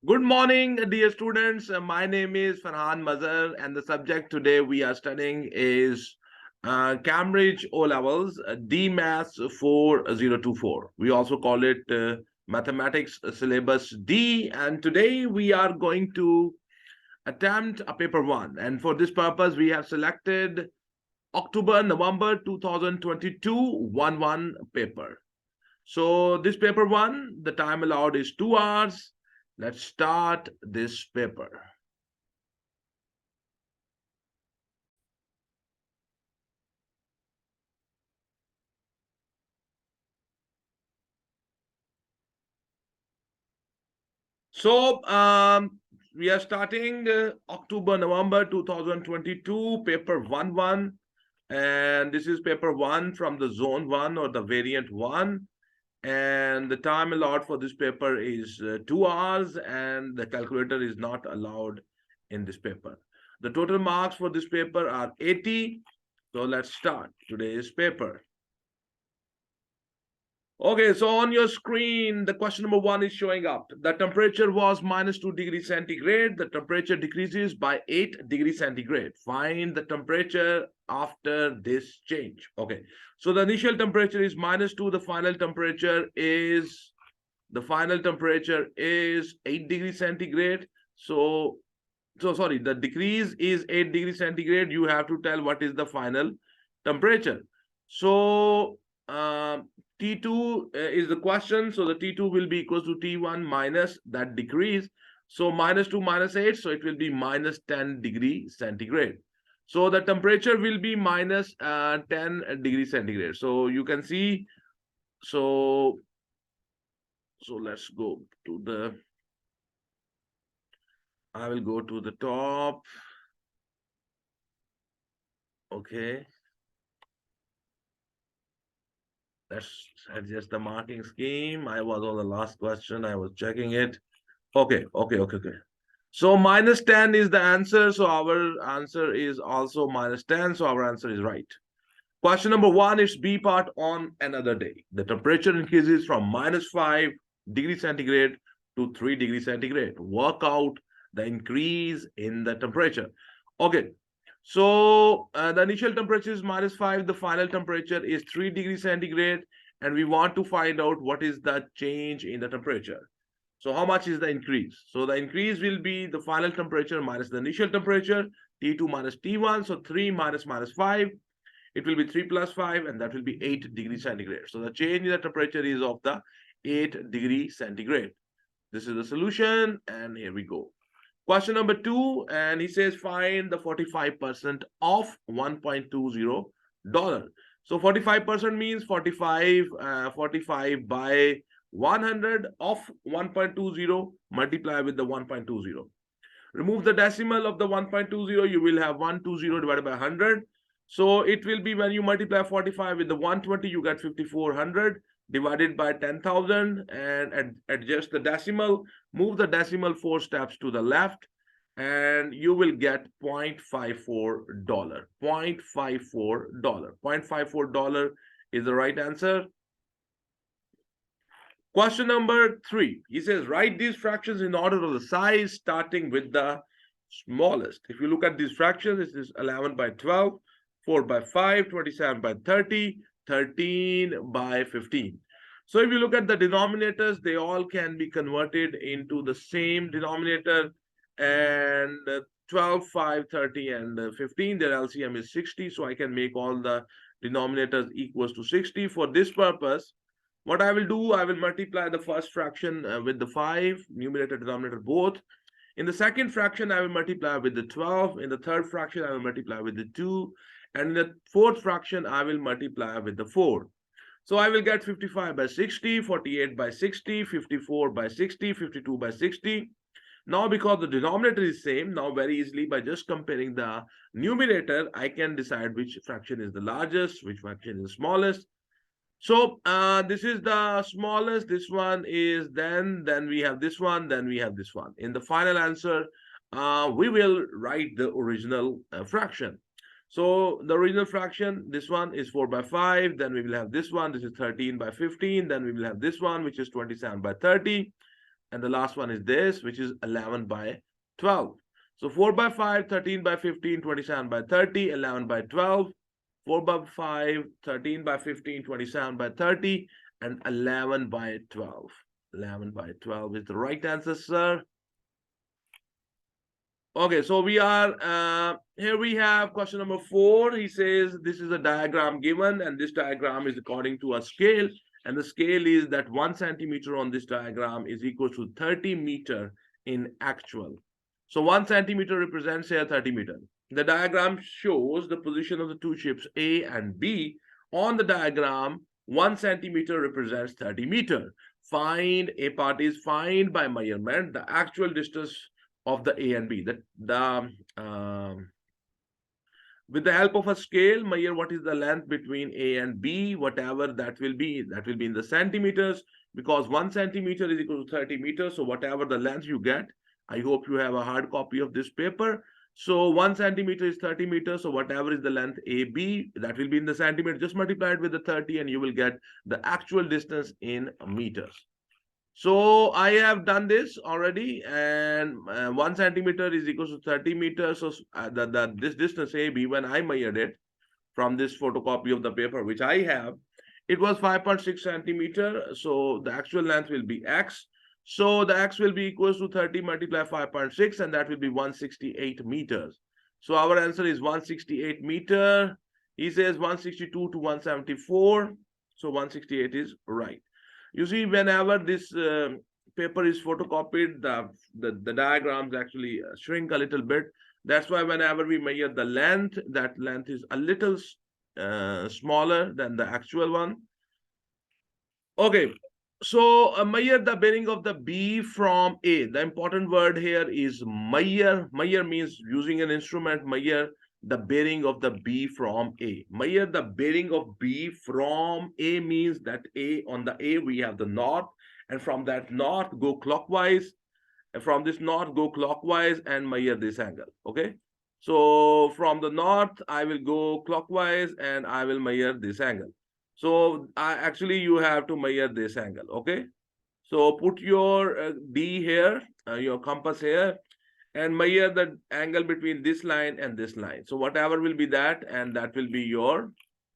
Good morning, dear students. My name is Ferhan Mazher, and the subject today we are studying is Cambridge O Levels D Maths 4024. We also call it Mathematics Syllabus D, and today we are going to attempt a paper one. And for this purpose, we have selected October-November 2022 1-1 paper. So this paper one, the time allowed is 2 hours. Let's start this paper. So we are starting October-November 2022, paper 1-1. And this is paper 1 from the zone 1 or the variant 1. And the time allowed for this paper is 2 hours, and the calculator is not allowed in this paper. The total marks for this paper are 80. So let's start today's paper. Okay, so on your screen, the question number 1 is showing up. The temperature was -2 degrees centigrade. The temperature decreases by 8 degrees centigrade. Find the temperature after this change. Okay, so the initial temperature is -2. The final temperature is 8 degrees centigrade. So sorry, the decrease is 8 degrees centigrade. You have to tell what is the final temperature. So T2 is the question. So the T2 will be equals to T1 minus that decrease. So -2 minus 8. So it will be -10 degrees centigrade. So the temperature will be minus 10 degrees centigrade. So you can see. So let's go to the. I will go to the top. Okay. Let's adjust the marking scheme. I was on the last question. I was checking it. Okay. So -10 is the answer. So our answer is also -10. So our answer is right. Question number 1 is B part on another day. The temperature increases from -5 degrees centigrade to 3 degrees centigrade. Work out the increase in the temperature. Okay. So the initial temperature is -5. The final temperature is 3 degrees centigrade. And we want to find out what is the change in the temperature. So how much is the increase? So the increase will be the final temperature minus the initial temperature, T2 minus T1. So 3 minus -5. It will be 3 plus 5, and that will be 8 degrees centigrade. So the change in the temperature is of the 8 degrees centigrade. This is the solution, and here we go. Question number 2, and he says find the 45% of $1.20. So 45% means 45 by 100 of 1.20 multiply with the 1.20. Remove the decimal of the 1.20, you will have 120 divided by 100. So it will be when you multiply 45 with the 120, you get 5400 divided by 10,000 and adjust the decimal, move the decimal 4 steps to the left, and you will get $0.54. $0.54. $0.54 is the right answer. Question number 3. He says, write these fractions in order of the size, starting with the smallest. If you look at these fractions, this is 11 by 12, 4 by 5, 27 by 30, 13 by 15. So if you look at the denominators, they all can be converted into the same denominator. And 12, 5, 30, and 15, their LCM is 60. So I can make all the denominators equals to 60. For this purpose, what I will do, I will multiply the first fraction with the 5, numerator, denominator both. In the second fraction, I will multiply with the 12. In the third fraction, I will multiply with the 2. And in the fourth fraction, I will multiply with the 4. So I will get 55 by 60, 48 by 60, 54 by 60, 52 by 60. Now, because the denominator is same, now very easily by just comparing the numerator, I can decide which fraction is the largest, which fraction is the smallest. So this is the smallest, this one is then we have this one, then we have this one. In the final answer, we will write the original fraction. So the original fraction, this one is 4 by 5, then we will have this one, this is 13 by 15, then we will have this one, which is 27 by 30. And the last one is this, which is 11 by 12. So 4 by 5, 13 by 15, 27 by 30, 11 by 12, 4 by 5, 13 by 15, 27 by 30, and 11 by 12. 11 by 12 is the right answer, sir. Okay, so we are, here we have question number 4. He says, this is a diagram given, and this diagram is according to a scale. And the scale is that 1 centimeter on this diagram is equal to 30 meter in actual. So 1 centimeter represents here 30 meter. The diagram shows the position of the two ships A and B. On the diagram, 1 centimeter represents 30 meter. Find, A part is find by measurement the actual distance of the A and B. With the help of a scale, measure what is the length between A and B, whatever that will be in the centimeters, because 1 centimeter is equal to 30 meters. So whatever the length you get, I hope you have a hard copy of this paper. So 1 centimeter is 30 meters. So whatever is the length AB, that will be in the centimeter. Just multiply it with the 30 and you will get the actual distance in meters. So I have done this already, and 1 centimeter is equal to 30 meters. So this distance AB, when I measured it from this photocopy of the paper, which I have, it was 5.6 centimeter. So the actual length will be X. So the X will be equals to 30 multiplied 5.6, and that will be 168 meters. So our answer is 168 meter. He says 162 to 174. So 168 is right. You see, whenever this paper is photocopied, the diagrams actually shrink a little bit. That's why whenever we measure the length, that length is a little smaller than the actual one. Okay, so measure the bearing of the B from A. The important word here is measure. Measure means using an instrument, measure the bearing of the B from A. Measure the bearing of B from A means that on the A we have the north, and from that north go clockwise, and from this north go clockwise and measure this angle. Okay, so from the north I will go clockwise and I will measure this angle. So actually you have to measure this angle. Okay, so put your D here, your compass here, and measure the angle between this line and this line. So whatever will be that, and that will be your,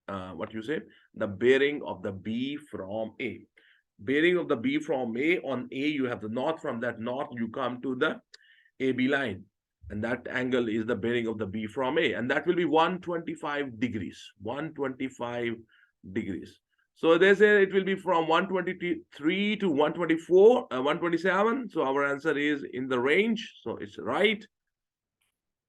what you say, the bearing of the B from A. Bearing of the B from A, on A you have the north, from that north you come to the AB line. And that angle is the bearing of the B from A. And that will be 125 degrees, 125 degrees. So they say it will be from 123 to 124, 127. So our answer is in the range. So it's right.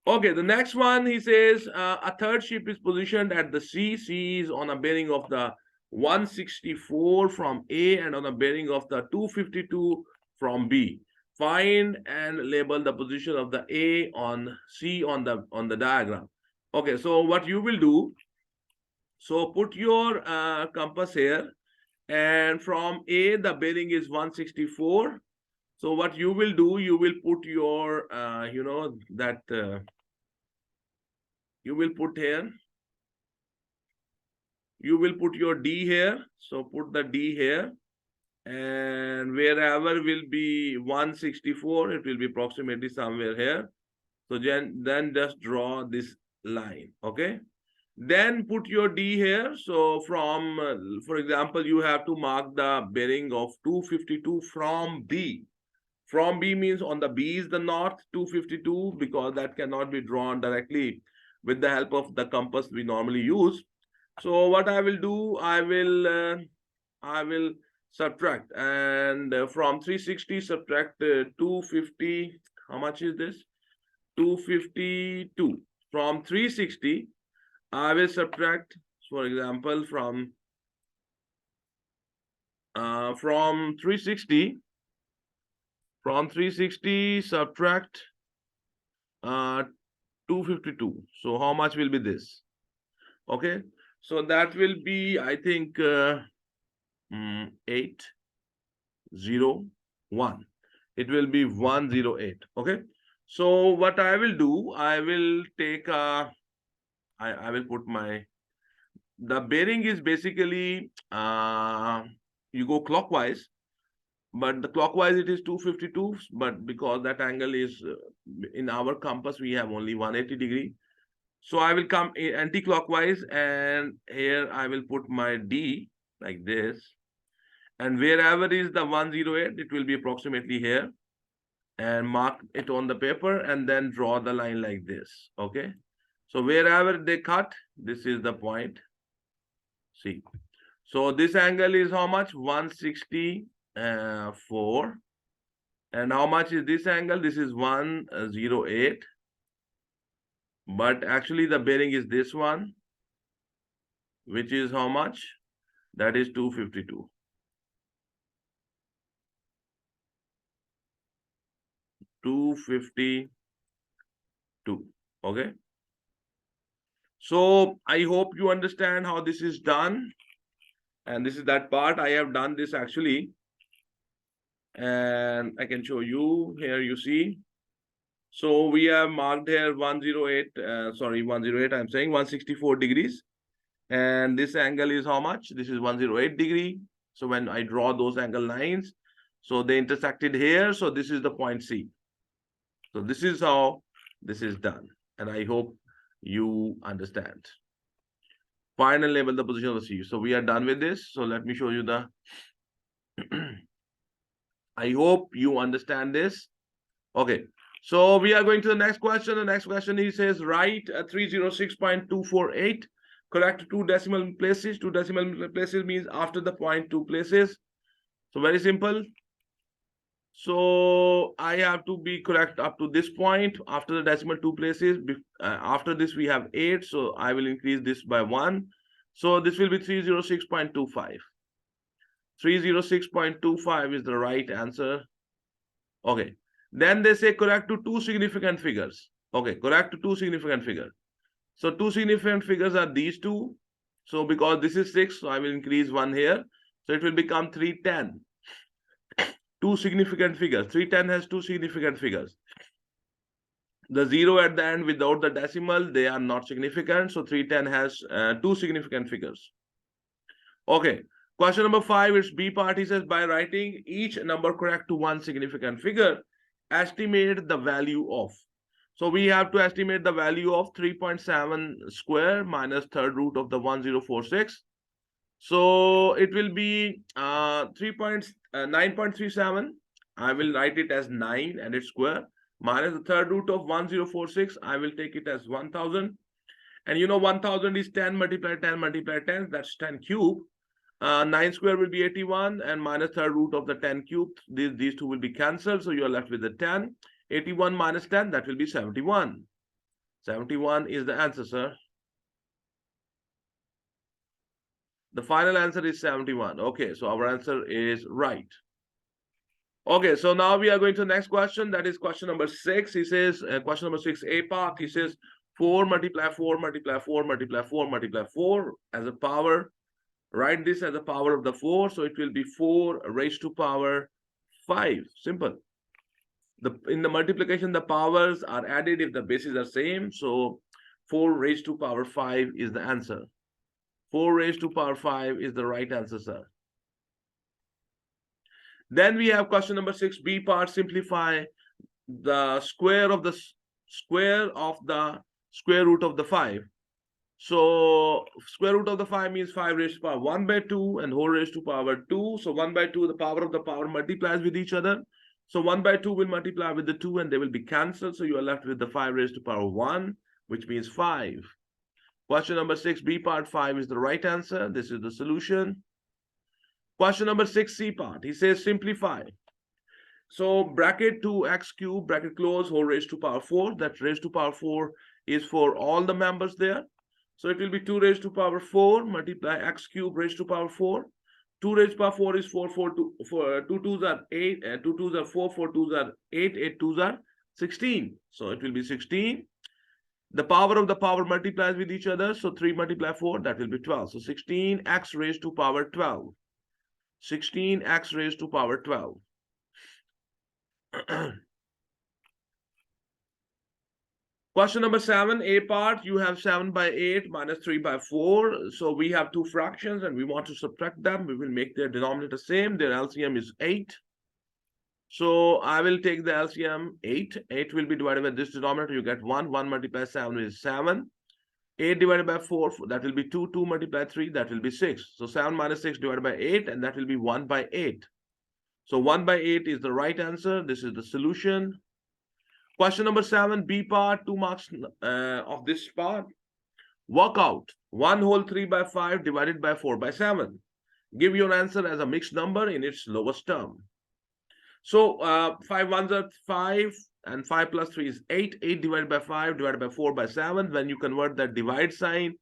Okay, the next one, he says a third ship is positioned at the C. C is on a bearing of the 164 from A and on a bearing of the 252 from B. Find and label the position of the A on C on the diagram. Okay, so what you will do, so put your compass here, and from A, the bearing is 164. So what you will do, you will put your, you will put here, you will put your D here. So put the D here, and wherever will be 164, it will be approximately somewhere here. So then just draw this line, okay? Then put your D here. So from, for example, you have to mark the bearing of 252 from B. From B means on the B is the north, 252, because that cannot be drawn directly with the help of the compass we normally use. So what I will do, I will subtract, and from 360 subtract 250. How much is this? 252. From 360, I will subtract, for example, from 360, subtract 252. So how much will be this? Okay, so that will be, I think, 801. It will be 108. Okay, so what I will do, I will take I will put the bearing is basically, you go clockwise. but the clockwise it is 252, but because that angle is in our compass, we have only 180 degree. So I will come anti-clockwise, and here I will put my D like this. And wherever is the 108, it will be approximately here. And mark it on the paper and then draw the line like this. Okay. So wherever they cut, this is the point. See. So this angle is how much? 164. And how much is this angle? This is 108. But actually the bearing is this one, which is how much? That is 252. 252. Okay. So I hope you understand how this is done. And this is that part. I have done this actually. And I can show you here, you see. So we have marked here 108, 108, I'm saying 164 degrees. And this angle is how much? This is 108 degree. So when I draw those angle lines, so they intersected here. So this is the point C. So this is how this is done. And I hope you understand. Find and label the position of the C. So we are done with this. So let me show you the I hope you understand this. Okay. So we are going to the next question. The next question, he says, write 306.248. Correct two decimal places. Two decimal places means after the point, two places. So very simple. So I have to be correct up to this point. After the decimal, two places. After this, we have 8. So I will increase this by 1. So this will be 306.25. 306.25 is the right answer. Okay. Then they say correct to two significant figures. Okay, correct to two significant figures. So two significant figures are these two. So because this is 6, so I will increase 1 here. So it will become 310. Two significant figures. 310 has two significant figures. The 0 at the end without the decimal, they are not significant. So 310 has two significant figures. Okay. Question number 5 is B part. He says, by writing each number correct to one significant figure, estimate the value of. So we have to estimate the value of 3.7 square minus third root of the 1046. So it will be 9.37. I will write it as 9 and its square minus the third root of 1046. I will take it as 1000. And you know 1000 is 10 multiplied 10 multiplied 10. That's 10 cube. 9 square will be 81 and minus third root of the 10 cube. These two will be cancelled. So you are left with the 10. 81 minus 10, that will be 71. 71 is the answer, sir. The final answer is 71. Okay, so our answer is right. Okay, so now we are going to the next question. That is question number 6. He says, question number 6, A part. He says 4 multiply 4 multiply 4 multiply 4 multiply 4 as a power. Write this as a power of the 4. So it will be 4 raised to power 5. Simple. In the multiplication, the powers are added if the bases are same. So 4 raised to power 5 is the answer. 4 raised to power 5 is the right answer, sir. Then we have question number 6, B part. Simplify the square of the square root of the 5. So square root of the 5 means 5 raised to power 1 by 2 and whole raised to power 2. So 1 by 2, the power of the power multiplies with each other. So 1 by 2 will multiply with the 2 and they will be cancelled. So you are left with the 5 raised to power 1, which means 5. Question number 6, B part 5 is the right answer. This is the solution. Question number 6, C part. He says simplify. So bracket 2x cube, bracket close, whole raised to power 4. That raised to power 4 is for all the members there. So it will be 2 raised to power 4 multiply x cube raised to power 4. 2 raised to power 4 is 4, 4, 2, 4, 2 2s are 8, 2 2s are 4, 4 2s are 8, 8 2s are 16. So it will be 16. The power of the power multiplies with each other. So 3 multiply 4, that will be 12. So 16x raised to power 12. 16x raised to power 12. Question number 7, A part. You have 7 by 8 minus 3 by 4. So we have two fractions and we want to subtract them. We will make their denominator same. Their LCM is 8. So I will take the LCM 8. 8 will be divided by this denominator. You get 1. 1 multiplied 7 is 7. 8 divided by 4, that will be 2. 2 multiplied 3, that will be 6. So 7 minus 6 divided by 8, and that will be 1 by 8. So 1 by 8 is the right answer. This is the solution. Question number 7, B part, 2 marks of this part. Work out 1 whole 3 by 5 divided by 4 by 7. Give your answer as a mixed number in its lowest term. So 5 ones are 5, and 5 plus 3 is 8. 8 divided by 5 divided by 4 by 7. When you convert that divide sign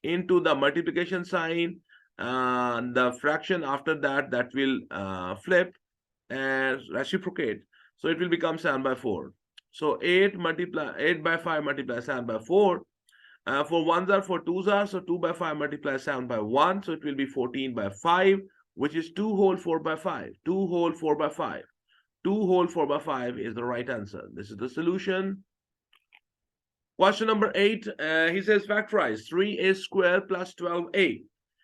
into the multiplication sign, the fraction after that, that will flip and reciprocate. So it will become 7 by 4. So 8 by 5 multiply 7 by 4. For ones are, for twos are, so 2 by 5 multiply 7 by 1. So it will be 14 by 5, which is 2 whole 4 by 5. 2 whole 4 by 5. 2 whole 4 by 5 is the right answer. This is the solution. Question number 8, he says factorize 3a square plus 12a.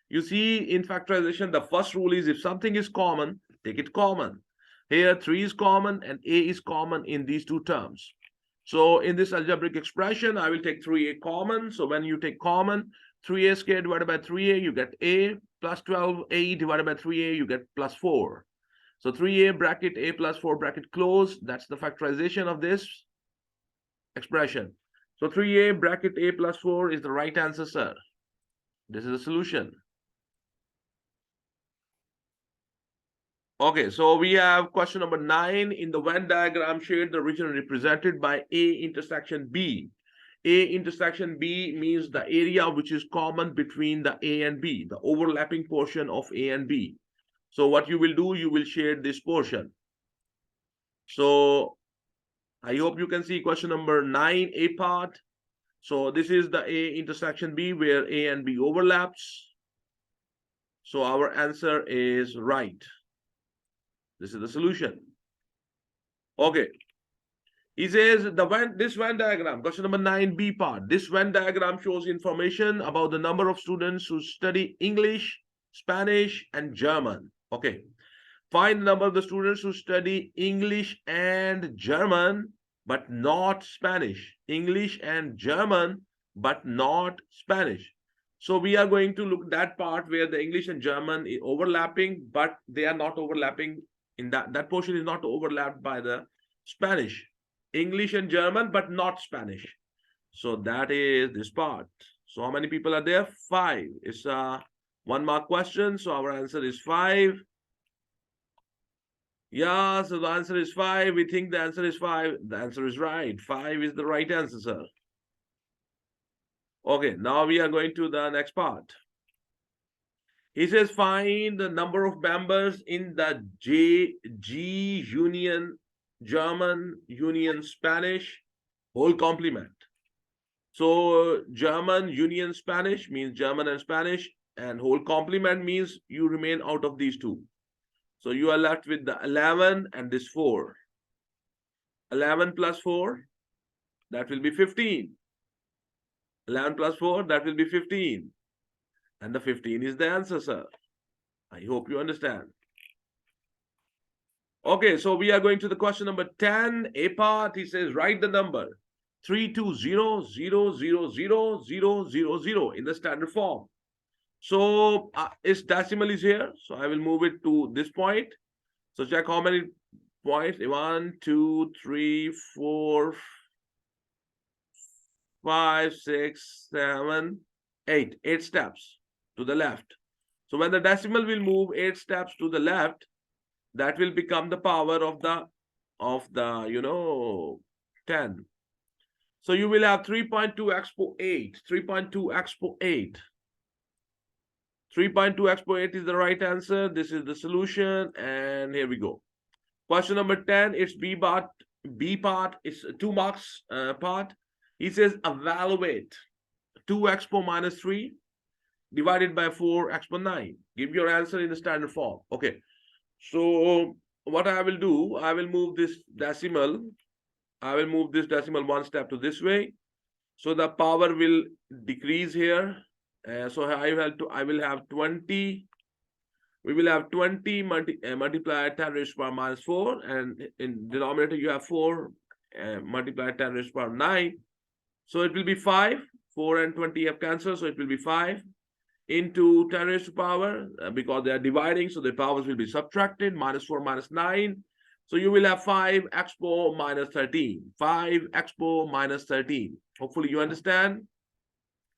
You see, in factorization, the first rule is if something is common, take it common. Here, 3 is common and a is common in these two terms. So in this algebraic expression, I will take 3a common. So when you take common, 3a squared divided by 3a, you get a, plus 12a divided by 3a, you get plus 4. So 3a bracket a plus 4 bracket close. That's the factorization of this expression. So 3a bracket a plus 4 is the right answer, sir. This is the solution. Okay, so we have question number 9. In the Venn diagram, shade the region represented by A intersection B. A intersection B means the area which is common between the A and B, the overlapping portion of A and B. So what you will do, you will shade this portion. So I hope you can see question number 9, A part. So this is the A intersection B where A and B overlaps. So our answer is right. This is the solution. Okay. He says this Venn diagram, question number 9B part. This Venn diagram shows information about the number of students who study English, Spanish, and German. Okay. Find the number of the students who study English and German, but not Spanish. English and German, but not Spanish. So we are going to look at that part where the English and German is overlapping, but they are not overlapping. In that portion is not overlapped by the Spanish. English and German, but not Spanish. So that is this part. So how many people are there? 5. It's a 1 mark question. So our answer is 5. Yeah, so the answer is 5. We think the answer is 5. The answer is right. 5 is the right answer, sir. Okay, now we are going to the next part. He says find the number of members in the G Union German Union Spanish whole complement. So German Union Spanish means German and Spanish, and whole complement means you remain out of these two. So you are left with the 11 and this 4. 11 plus 4, that will be 15. 11 plus 4, that will be 15. And the 15 is the answer, sir. I hope you understand. Okay, so we are going to the question number 10. A part, he says, write the number 320,000,000 in the standard form. So its decimal is here. So I will move it to this point. So check how many points. 1, 2, 3, 4, 5, 6, 7, 8. 8 steps to the left. So when the decimal will move 8 steps to the left, that will become the power of the 10. So you will have 3.2 expo 8. 3.2 expo 8. 3.2 expo 8 is the right answer. This is the solution. And here we go. Question number 10. It's B part. B part is 2 marks part. He says evaluate 2 expo minus 3 divided by 4 expo 9. Give your answer in the standard form. Okay. So what I will do, I will move this decimal. I will move this decimal 1 step to this way. So the power will decrease here. So I will have 20 we will have 20 multiplied 10 raised to power minus 4, and in denominator you have 4 multiplied 10 raised to power 9. So it will be 5. 4 and 20 have cancelled, so it will be 5 into 10 raised to power, because they are dividing, so the powers will be subtracted, minus 4 minus 9. So you will have 5 expo minus 13. 5 expo minus 13. Hopefully you understand.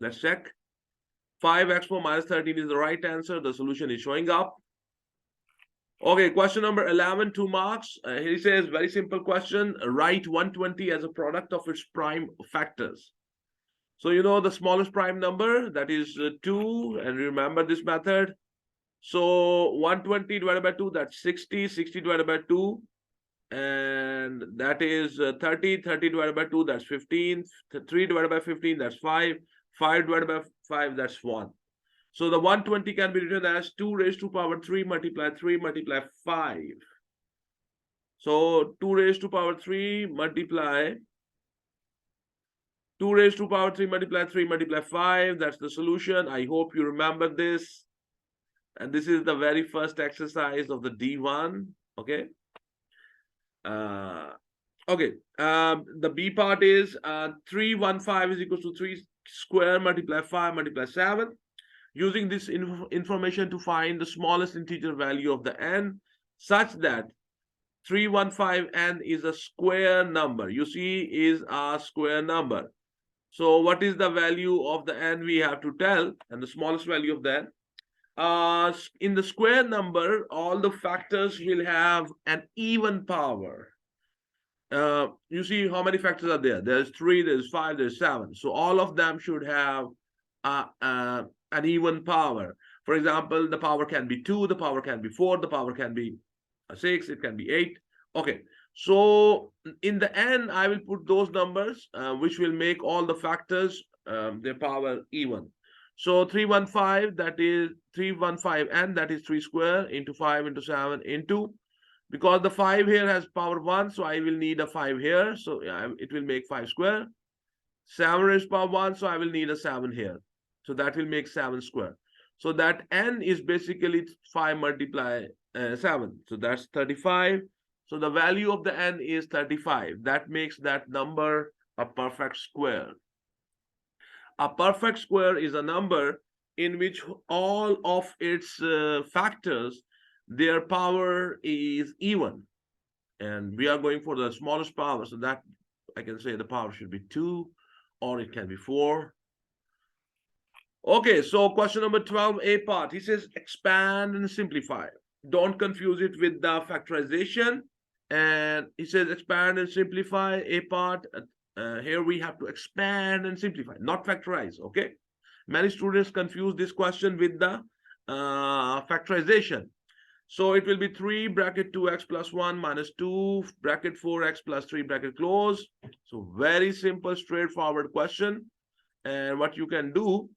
Let's check. 5 expo minus 13 is the right answer. The solution is showing up. Okay, question number 11, 2 marks. He says, very simple question. Write 120 as a product of its prime factors. So you know the smallest prime number, that is 2, and remember this method. So 120 divided by 2, that's 60. 60 divided by 2, and that is 30. 30 divided by 2, that's 15. 3 divided by 15, that's 5. 5 divided by 5, that's 1. So the 120 can be written as 2 raised to power 3 multiply 3 multiply 5. So 2 raised to power 3 multiply 2 raised to power 3 multiply 3 multiply 5. That's the solution. I hope you remember this. And this is the very first exercise of the D1. Okay. The B part is 315 is equal to 3 square multiply 5 multiply 7. Using this information to find the smallest integer value of the n, such that 315n is a square number. You see, is a square number. So what is the value of the n we have to tell, and the smallest value of the n? In the square number, all the factors will have an even power. You see how many factors are there? There's 3, there's 5, there's 7. So all of them should have an even power. For example, the power can be 2, the power can be 4, the power can be 6, it can be 8. Okay, so in the end, I will put those numbers which will make all the factors their power even. So 315, that is 315n, that is 3 square into 5 into 7 into, because the 5 here has power 1, so I will need a 5 here, so it will make 5 square. 7 raised to power 1, so I will need a 7 here, so that will make 7 square. So that n is basically 5 multiply 7, so that's 35. So the value of the n is 35. That makes that number a perfect square. A perfect square is a number in which all of its factors, their power is even. And we are going for the smallest power, so that I can say the power should be 2, or it can be 4. Okay, so question number 12, A part. He says expand and simplify. Don't confuse it with the factorization. And he says expand and simplify, A part. Here we have to expand and simplify, not factorize. Okay, many students confuse this question with the factorization. So it will be 3 bracket 2x plus 1 minus 2 bracket 4x plus 3 bracket close. So very simple, straightforward question. And what you can do,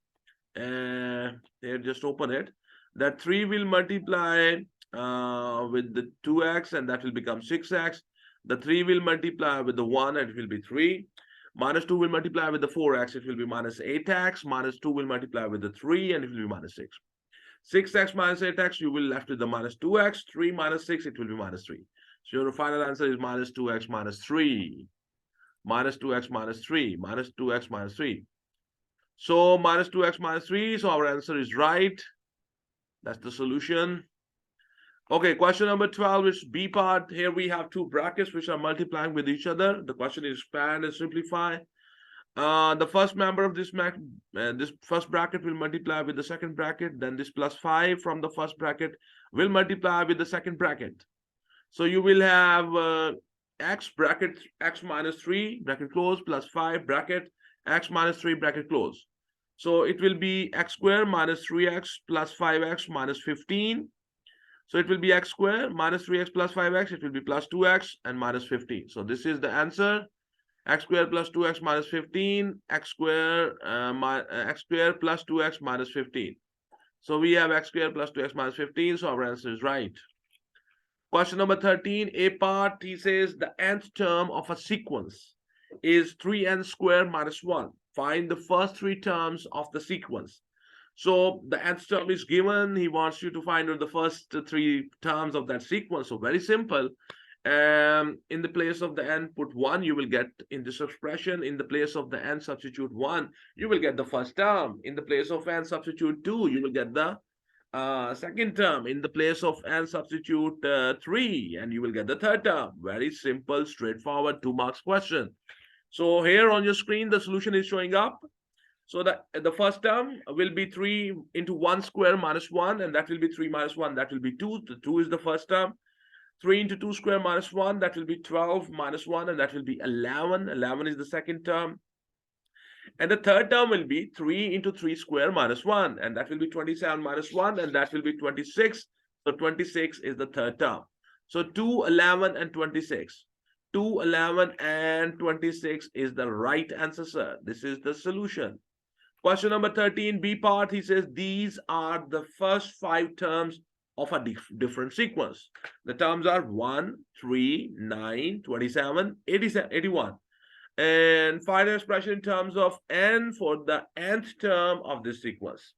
here, just open it. That 3 will multiply with the 2x, and that will become 6x. The 3 will multiply with the 1, and it will be 3. Minus 2 will multiply with the 4x, it will be minus 8x. Minus 2 will multiply with the 3, and it will be minus 6. 6x minus 8x, you will left with the minus 2x. 3 minus 6, it will be minus 3. So your final answer is minus 2x minus 3. Minus 2x minus 3. Minus 2x minus 3. So minus 2x minus 3. So our answer is right. That's the solution. Okay, question number 12 is B part. Here we have 2 brackets which are multiplying with each other. The question is expand and simplify. The first member of this first bracket will multiply with the second bracket. Then this plus 5 from the first bracket will multiply with the second bracket. So you will have x bracket x minus 3 bracket close plus 5 bracket x minus 3 bracket close. So it will be x squared minus 3x plus 5x minus 15. So it will be x squared minus 3x plus 5x. It will be plus 2x and minus 15. So this is the answer. X squared plus 2x minus 15. X squared plus 2x minus 15. So we have x squared plus 2x minus 15. So our answer is right. Question number 13, A part. He says the nth term of a sequence is 3n squared minus 1. Find the first 3 terms of the sequence. So the nth term is given. He wants you to find out the first three terms of that sequence. So very simple. In the place of the n, put 1, you will get in this expression. In the place of the n, substitute 1, you will get the first term. In the place of n, substitute 2, you will get the second term. In the place of n, substitute 3, and you will get the third term. Very simple, straightforward 2 marks question. So here on your screen, the solution is showing up. So the first term will be 3 into 1 square minus 1, and that will be 3 minus 1, that will be 2. The 2 is the first term. 3 into 2 square minus 1, that will be 12 minus 1, and that will be 11. 11 is the second term. And the third term will be 3 into 3 square minus 1, and that will be 27 minus 1, and that will be 26. So 26 is the third term. So 2, 11, and 26. 2, 11, and 26 is the right answer, sir. This is the solution. Question number 13, B part, he says, these are the first 5 terms of a different sequence. The terms are 1, 3, 9, 27, 81. And find an expression in terms of n for the nth term of this sequence.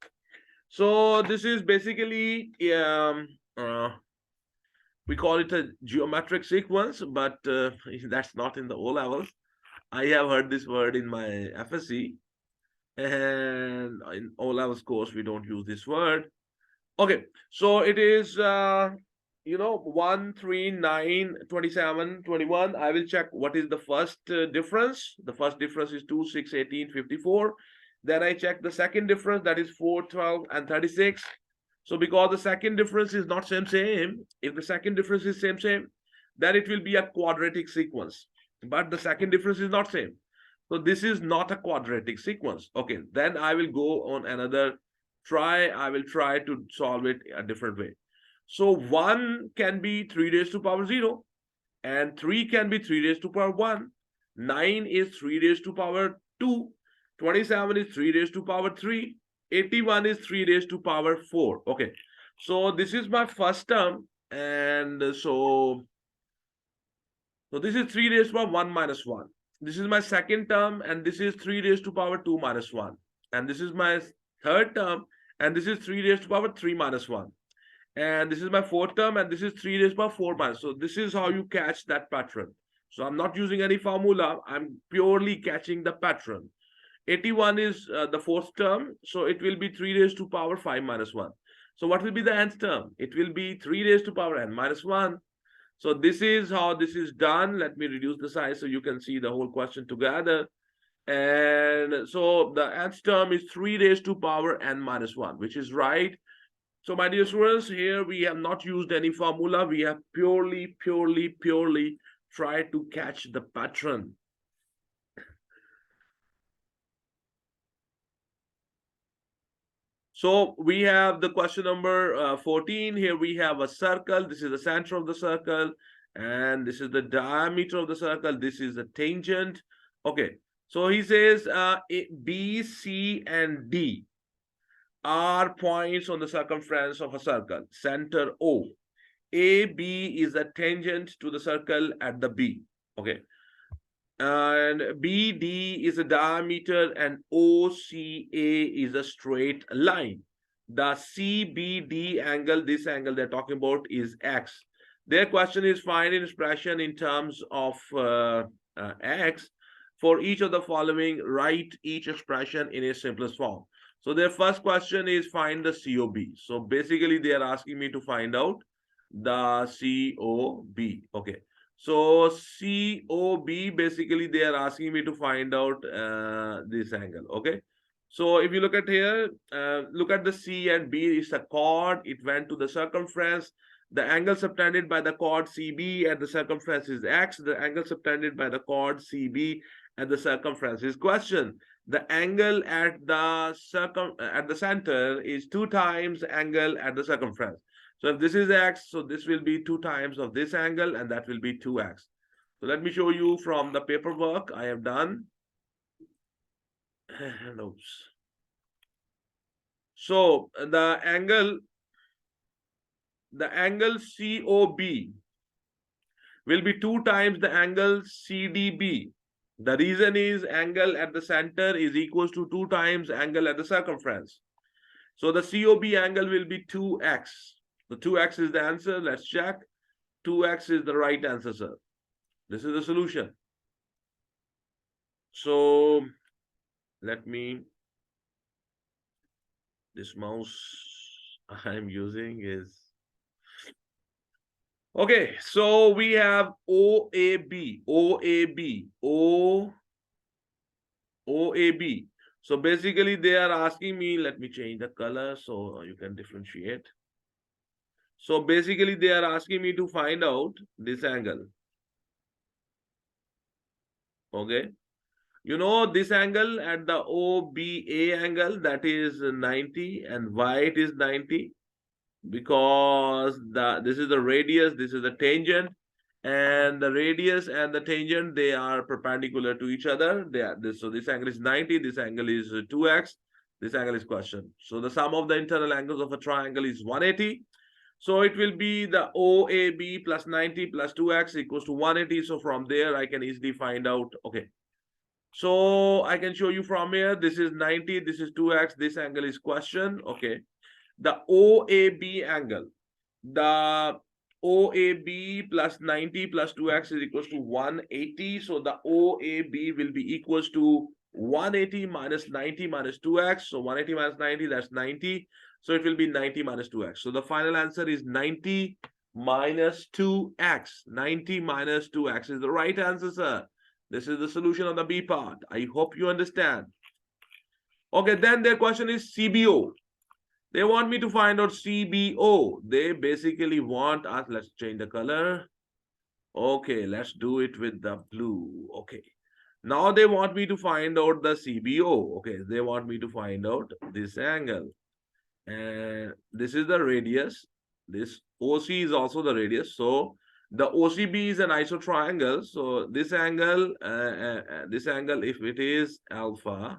So this is basically, we call it a geometric sequence, but that's not in the O levels. I have heard this word in my FSC. And in O levels course, we don't use this word. Okay, so it is, 1, 3, 9, 27, 21. I will check what is the first difference. The first difference is 2, 6, 18, 54. Then I check the second difference, that is 4, 12, and 36. So because the second difference is not same, if the second difference is same, then it will be a quadratic sequence. But the second difference is not same. So this is not a quadratic sequence. Okay, then I will go on another try. I will try to solve it a different way. So 1 can be 3 raised to power 0, and 3 can be 3 raised to power 1. 9 is 3 raised to power 2. 27 is 3 raised to power 3. 81 is 3 raised to power 4. Okay, so this is my first term, and so this is 3 raised to power 1 minus 1. This is my second term, and this is 3 raised to power 2 minus 1. And this is my third term, and this is 3 raised to power 3 minus 1. And this is my fourth term, and this is 3 raised to power 4 minus. So this is how you catch that pattern. So I'm not using any formula. I'm purely catching the pattern. 81 is the fourth term, so it will be 3 raised to power 5 minus 1. So what will be the nth term? It will be 3 raised to power n minus 1. So this is how this is done. Let me reduce the size so you can see the whole question together. And so the nth term is 3 raised to power n minus 1, which is right. So my dear students, here we have not used any formula. We have purely tried to catch the pattern. So we have the question number 14. Here we have a circle. This is the center of the circle, and this is the diameter of the circle. This is the tangent. Okay, so he says B, C, and D are points on the circumference of a circle. Center O. A, B is a tangent to the circle at the B. Okay. And BD is a diameter, and OCA is a straight line. The CBD angle, this angle they're talking about, is X. Their question is find an expression in terms of X for each of the following. Write each expression in its simplest form. So their first question is find the COB. So basically they are asking me to find out the COB. Okay. So COB, basically they are asking me to find out this angle. Okay. So if you look at here, look at the C and B, it's a chord. It went to the circumference. The angle subtended by the chord CB at the circumference is X. The angle subtended by the chord CB at the circumference is question. The angle at the center is 2 times the angle at the circumference. So if this is X, so this will be 2 times of this angle, and that will be 2X. So let me show you from the paperwork I have done. Oops. So the angle COB will be 2 times the angle CDB. The reason is angle at the center is equals to 2 times angle at the circumference. So the COB angle will be 2x. The 2x is the answer. Let's check. 2x is the right answer, sir. This is the solution. So let me, this mouse I'm using is, okay, so we have OAB, OAB. So basically they are asking me, let me change the color so you can differentiate. So basically they are asking me to find out this angle. Okay. You know this angle at the OBA angle, that is 90, and why it is 90? Because this is the radius, this is the tangent, and the radius and the tangent, they are perpendicular to each other. So this angle is 90, this angle is 2x, this angle is question. So the sum of the internal angles of a triangle is 180. So it will be the OAB plus 90 plus 2x equals to 180. So from there I can easily find out. Okay, so I can show you from here. This is 90, this is 2x, this angle is question. Okay, the OAB angle, the OAB plus 90 plus 2x is equals to 180. So the OAB will be equals to 180 minus 90 minus 2x. So 180 minus 90, that's 90. So it will be 90 minus 2x. So the final answer is 90 minus 2x. 90 minus 2x is the right answer, sir. This is the solution of the B part. I hope you understand. Okay, then their question is CBO. They want me to find out CBO. They basically want us, let's change the color. Okay, let's do it with the blue. Okay. Now they want me to find out the CBO. Okay, they want me to find out this angle. And this is the radius. This OC is also the radius. So the OCB is an isotriangle. So this angle, if it is alpha,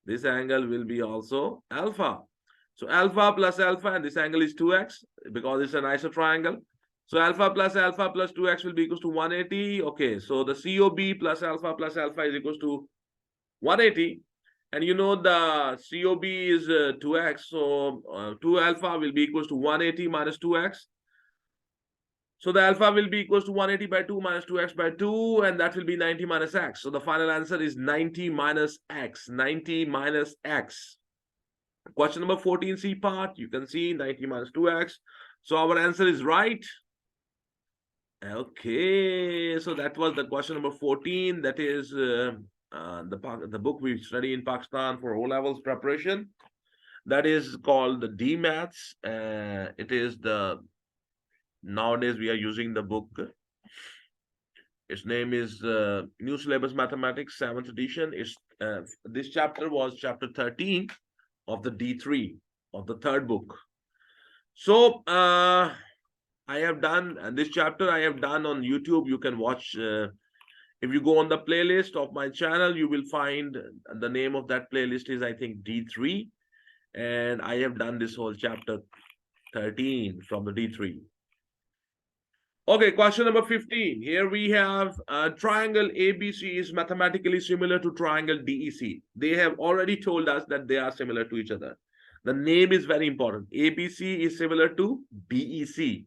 this angle will be also alpha. So alpha plus alpha, and this angle is 2x because it's an isotriangle. So alpha plus 2x will be equals to 180. Okay, so the COB plus alpha is equals to 180. And you know the COB is 2x. So 2 alpha will be equals to 180 minus 2x. So the alpha will be equals to 180 by 2 minus 2x by 2, and that will be 90 minus x. So the final answer is 90 minus x. 90 minus x. Question number 14C part, you can see 90 minus 2x. So our answer is right. Okay, so that was the question number 14. That is the book we study in Pakistan for O-levels preparation. That is called the D Maths. It is nowadays we are using the book. Its name is New Syllabus Mathematics, 7th edition. This chapter was chapter 13 of the D3 of the third book. So I have done this chapter. I have done on YouTube. You can watch. If you go on the playlist of my channel, you will find the name of that playlist is, I think, D3, and I have done this whole chapter 13 from the D3. Okay, question number 15. Here we have triangle ABC is mathematically similar to triangle DEC. They have already told us that they are similar to each other. The name is very important. ABC is similar to BEC.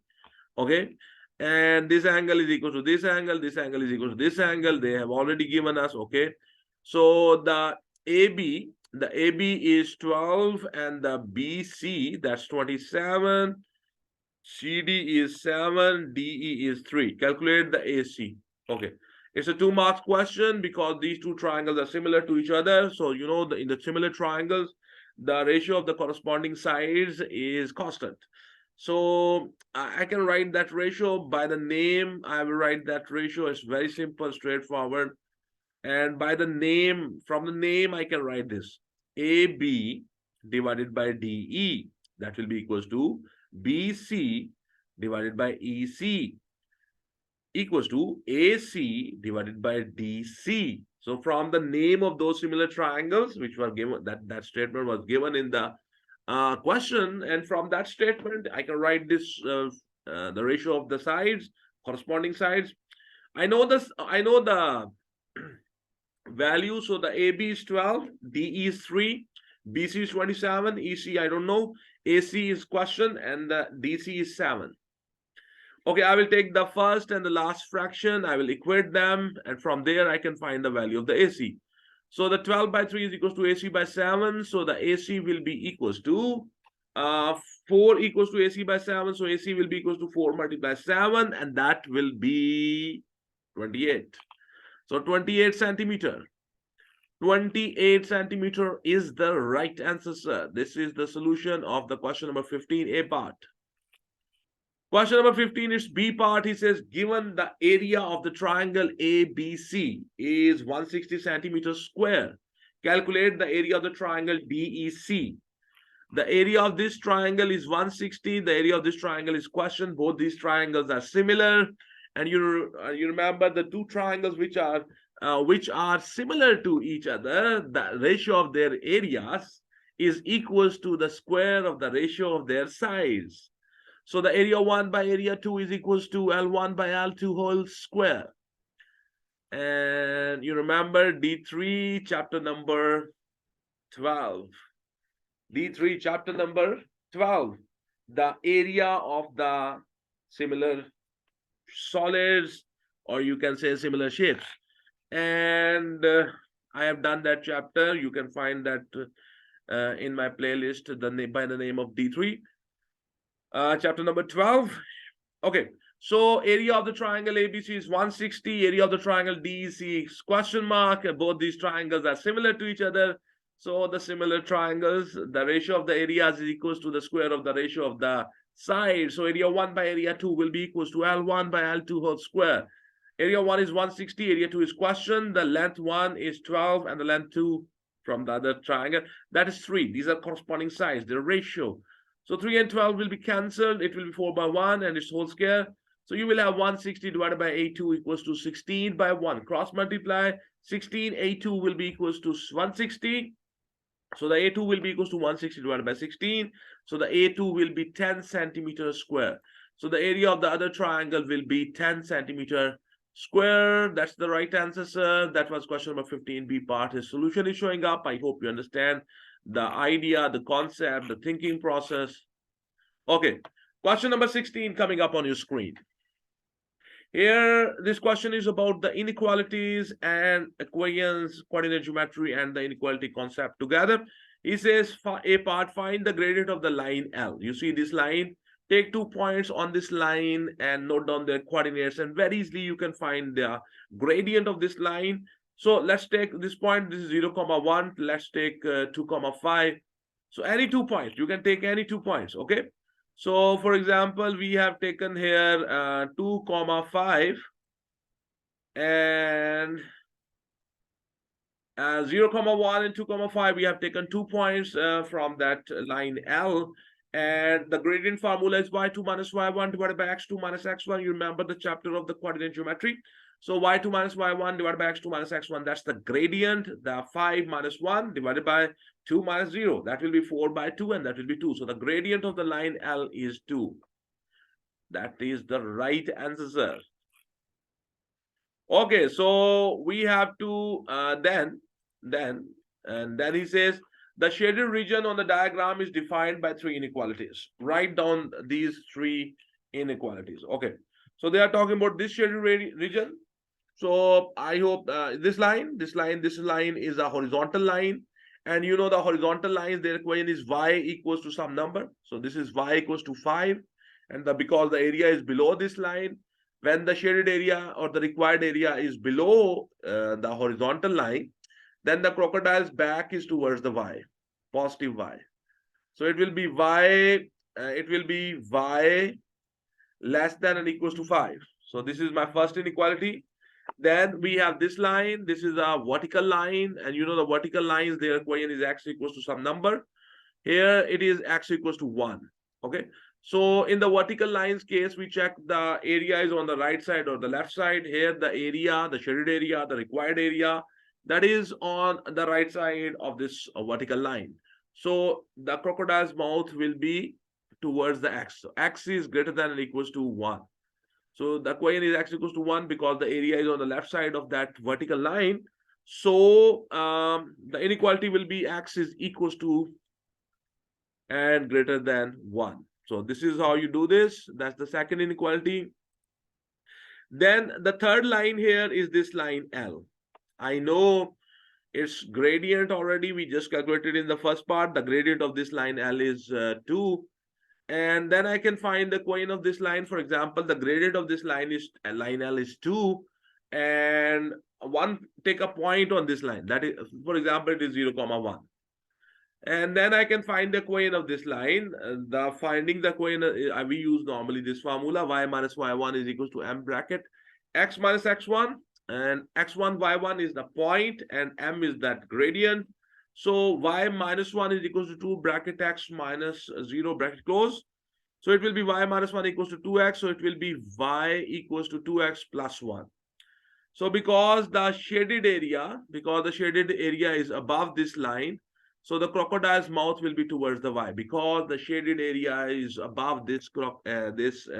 Okay, and this angle is equal to this angle. This angle is equal to this angle. They have already given us. Okay, so the AB is 12, and the BC, that's 27. CD is 7, DE is 3. Calculate the AC. Okay, it's a 2 marks question because these two triangles are similar to each other. So you know, in the similar triangles, the ratio of the corresponding sides is constant. So I can write that ratio by the name. I will write that ratio. It's very simple, straightforward. And by the name, from the name, I can write this. AB divided by DE. That will be equals to BC divided by EC equals to AC divided by DC. So from the name of those similar triangles, which were given, that statement was given in the question, and from that statement, I can write this the ratio of the sides, corresponding sides. I know this. I know the value. So the AB is 12, DE is 3. BC is 27, EC I don't know, AC is question, and the DC is 7. Okay, I will take the first and the last fraction, I will equate them, and from there I can find the value of the AC. So the 12 by 3 is equals to AC by 7, so the AC will be equals to 4 equals to AC by 7, so AC will be equals to 4 multiplied by 7, and that will be 28. So 28 centimeter. 28 centimeter is the right answer, sir. This is the solution of the question number 15, A part. Question number 15 is B part. He says, given the area of the triangle ABC is 160 centimeters square, calculate the area of the triangle DEC. The area of this triangle is 160. The area of this triangle is question. Both these triangles are similar. And you remember the two triangles which are similar to each other, the ratio of their areas is equals to the square of the ratio of their sides. So the area 1 by area 2 is equals to L1 by L2 whole square. And you remember D3 chapter number 12. D3 chapter number 12. The area of the similar solids, or you can say similar shapes. And I have done that chapter. You can find that in my playlist by the name of D3. Chapter number 12. Okay, so area of the triangle ABC is 160. Area of the triangle DEC is question mark. Both these triangles are similar to each other. So the similar triangles, the ratio of the areas is equals to the square of the ratio of the sides. So area 1 by area 2 will be equals to L1 by L2 whole square. Area 1 is 160, area 2 is question. The length 1 is 12 and the length 2 from the other triangle, that is 3. These are corresponding sides, their ratio. So 3 and 12 will be cancelled. It will be 4 by 1 and its whole square. So you will have 160 divided by A2 equals to 16 by 1. Cross multiply 16, A2 will be equals to 160. So the A2 will be equals to 160 divided by 16. So the A2 will be 10 centimeters square. So the area of the other triangle will be 10 centimeter square. That's the right answer, sir. That was question number 15B part. His solution is showing up. I hope you understand the idea, the concept, the thinking process. Okay, question number 16 coming up on your screen. Here, this question is about the inequalities and equations, coordinate geometry, and the inequality concept together. He says, A part, find the gradient of the line L. You see this line, take 2 points on this line and note down their coordinates, and very easily you can find the gradient of this line. So let's take this point, this is 0, 1. Let's take 2, 5. So any 2 points, you can take any 2 points, okay? So for example, we have taken here 2, 5 and 0, 1 and 2, 5. We have taken 2 points from that line L. And the gradient formula is y2 minus y1 divided by x2 minus x1. You remember the chapter of the coordinate geometry. So y2 minus y1 divided by x2 minus x1, that's the gradient. The 5 minus 1 divided by 2 minus 0, that will be 4 by 2, and that will be 2. So the gradient of the line L is 2. That is the right answer, sir. Okay, so we have to then he says, the shaded region on the diagram is defined by 3 inequalities. Write down these 3 inequalities. Okay, so they are talking about this shaded region. So I hope this line is a horizontal line, and you know the horizontal lines, their equation is y equals to some number. So this is y equals to 5, and because the area is below this line, when the shaded area or the required area is below the horizontal line, then the crocodile's back is towards the y, positive y. So it will be y, less than or equals to 5. So this is my first inequality. Then we have this line. This is a vertical line, and you know the vertical lines, their equation is x equals to some number. Here it is x equals to 1. Okay, so in the vertical lines case, we check the area is on the right side or the left side. Here the area, the shaded area, the required area, that is on the right side of this vertical line. So the crocodile's mouth will be towards the x. So x is greater than or equals to 1. So the equation is x equals to 1 because the area is on the left side of that vertical line. So the inequality will be x is equals to and greater than 1. So this is how you do this. That's the second inequality. Then the third line here is this line L. I know its gradient already. We just calculated in the first part. The gradient of this line L is 2. And then I can find the coin of this line. For example, the gradient of this line is line L is 2. And take a point on this line. That is, for example, it is 0, 1. And then I can find the coin of this line. Finding the coin, we use normally this formula, y minus y1 is equals to m bracket x minus x1, and x1 y1 is the point and m is that gradient. So y minus 1 is equals to 2 bracket x minus 0 bracket close. So it will be y minus 1 equals to 2x. So it will be y equals to 2x plus 1. So because the shaded area is above this line, so the crocodile's mouth will be towards the y. Because the shaded area is above this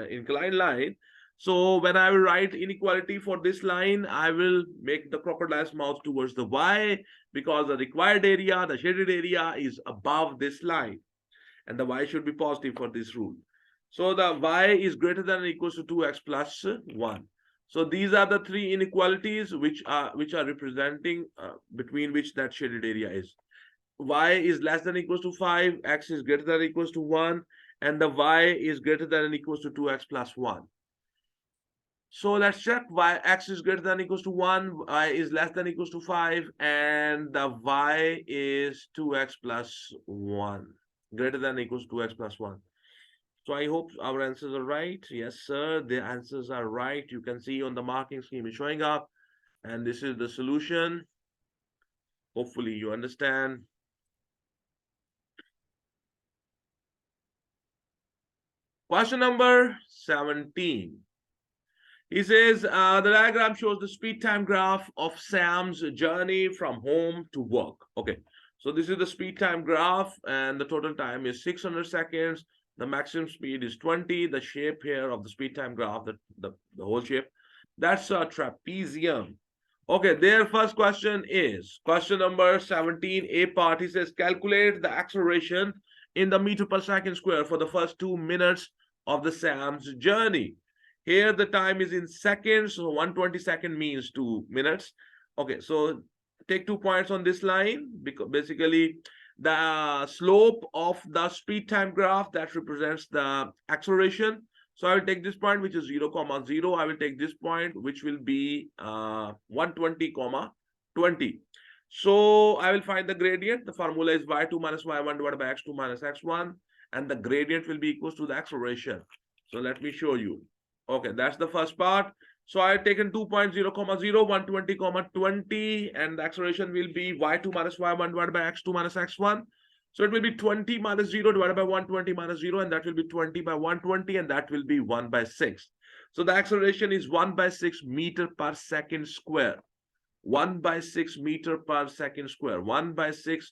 inclined line, so when I will write inequality for this line, I will make the crocodile's mouth towards the y, because the required area, the shaded area, is above this line, and the y should be positive for this rule. So the y is greater than or equals to 2x plus 1. So these are the three inequalities which are representing between which that shaded area is. Y is less than or equals to 5, x is greater than or equals to 1, and the y is greater than or equals to 2x plus 1. So let's check. X is greater than or equals to 1, y is less than or equals to 5, and the y is 2x plus 1, greater than or equals to 2x plus 1. So I hope our answers are right. Yes, sir, the answers are right. You can see on the marking scheme is showing up, and this is the solution. Hopefully you understand. Question number 17. He says, the diagram shows the speed time graph of Sam's journey from home to work. Okay, so this is the speed time graph, and the total time is 600 seconds. The maximum speed is 20. The shape here of the speed time graph, the whole shape, that's a trapezium. Okay, their first question is question number 17, A part. He says, calculate the acceleration in the meter per second square for the first 2 minutes of the Sam's journey. Here the time is in seconds, so 120 second means 2 minutes. Okay, so take 2 points on this line, because basically the slope of the speed time graph that represents the acceleration. So I will take this point, which is 0, 0. I will take this point, which will be 120, 20. So I will find the gradient. The formula is y2 minus y1 divided by x2 minus x1, and the gradient will be equals to the acceleration. So let me show you. Okay, that's the first part. So I have taken 2 points, 0, 0, 120, 20, and the acceleration will be y2 minus y1 divided by x2 minus x1. So it will be 20 minus 0 divided by 120 minus 0, and that will be 20 by 120, and that will be 1 by 6. So the acceleration is 1 by 6 meter per second square. 1 by 6 meter per second square. 1 by 6,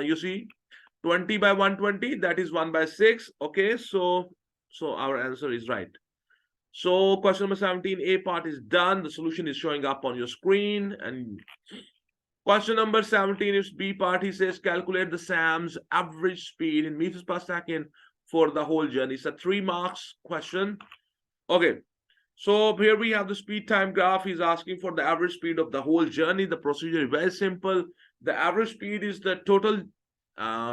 you see, 20 by 120, that is 1 by 6. Okay, so our answer is right. So question number 17, A part is done. The solution is showing up on your screen. And question number 17 is B part. He says, calculate the Sam's average speed in meters per second for the whole journey. It's a 3 marks question. Okay, so here we have the speed time graph. He's asking for the average speed of the whole journey. The procedure is very simple. The average speed is the total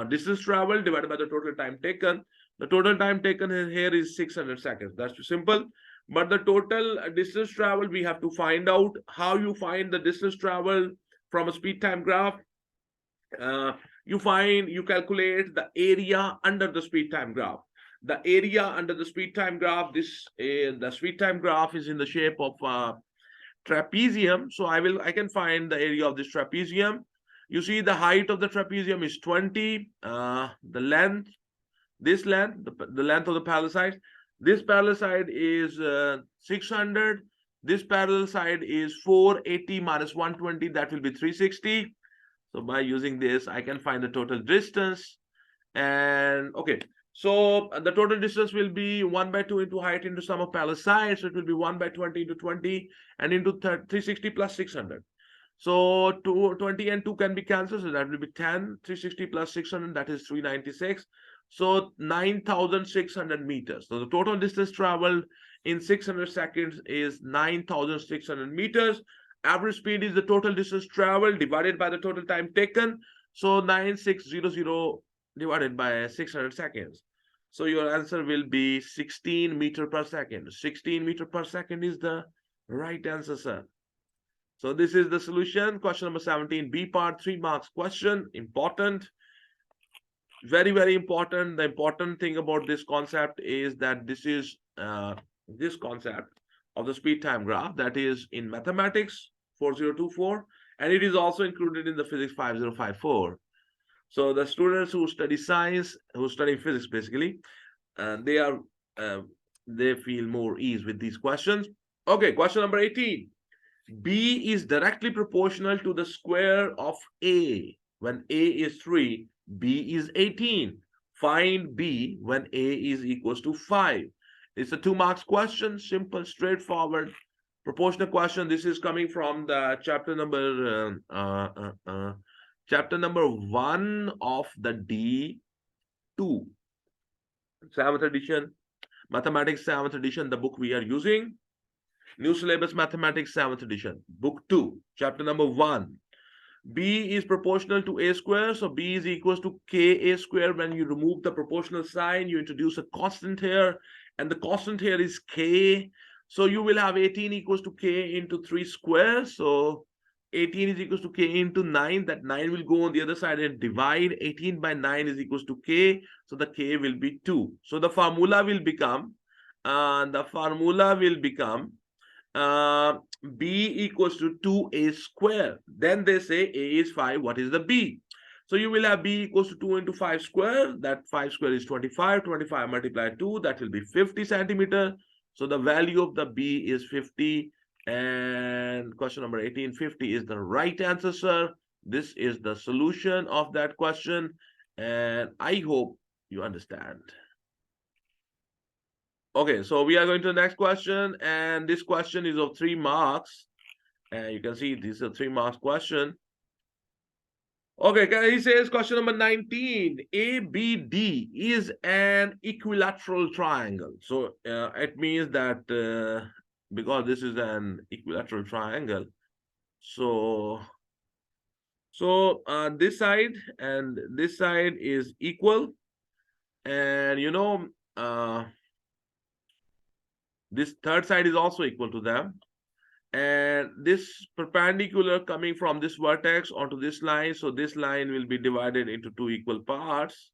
distance traveled divided by the total time taken. The total time taken here is 600 seconds. That's too simple. But the total distance traveled, we have to find out. How you find the distance traveled from a speed time graph? You calculate the area under the speed time graph. The area under the speed time graph, the speed time graph is in the shape of trapezium. So I can find the area of this trapezium. You see the height of the trapezium is 20. The length, the length of the parallel side. This parallel side is 600. This parallel side is 480 minus 120. That will be 360. So by using this, I can find the total distance. And okay, so the total distance will be 1 by 2 into height into sum of parallel sides. So it will be 1 by 20 into 20 and into 360 plus 600. So 20 and 2 can be cancelled. So that will be 10. 360 plus 600, that is 396. So 9,600 meters. So the total distance traveled in 600 seconds is 9,600 meters. Average speed is the total distance traveled divided by the total time taken. So 9600 divided by 600 seconds. So your answer will be 16 meter per second. 16 meter per second is the right answer, sir. So this is the solution. Question number 17, B part, 3 marks question. Important. Very, very important. The important thing about this concept is that this is this concept of the speed time graph that is in mathematics 4024, and it is also included in the physics 5054. So the students who study science, who study physics basically, they feel more ease with these questions. Okay, question number 18. B is directly proportional to the square of A. When A is 3, B is 18. Find B when A is equals to 5. It's a 2 marks question, simple, straightforward, proportional question. This is coming from the chapter number 1 of the D2. 7th edition, Mathematics 7th edition, the book we are using. New Syllabus Mathematics 7th edition, Book 2, Chapter number 1. B is proportional to A square, so B is equals to KA square. When you remove the proportional sign, you introduce a constant here, and the constant here is K. So you will have 18 equals to K into 3 squares. So 18 is equals to K into 9. That 9 will go on the other side and divide. 18 by 9 is equals to K. So the K will be 2. So the formula will become, B equals to 2A square. Then they say A is 5. What is the B? So you will have B equals to 2 into 5 square. That 5 square is 25. 25 multiplied 2, that will be 50 centimeter. So the value of the B is 50. And question number 18, 50 is the right answer, sir. This is the solution of that question. And I hope you understand. Okay, so we are going to the next question, and this question is of 3 marks. And you can see this is a 3 marks question. Okay, he says question number 19, ABD is an equilateral triangle. So it means that because this is an equilateral triangle, so this side and this side is equal, and you know this third side is also equal to them, and this perpendicular coming from this vertex onto this line, so this line will be divided into 2 equal parts.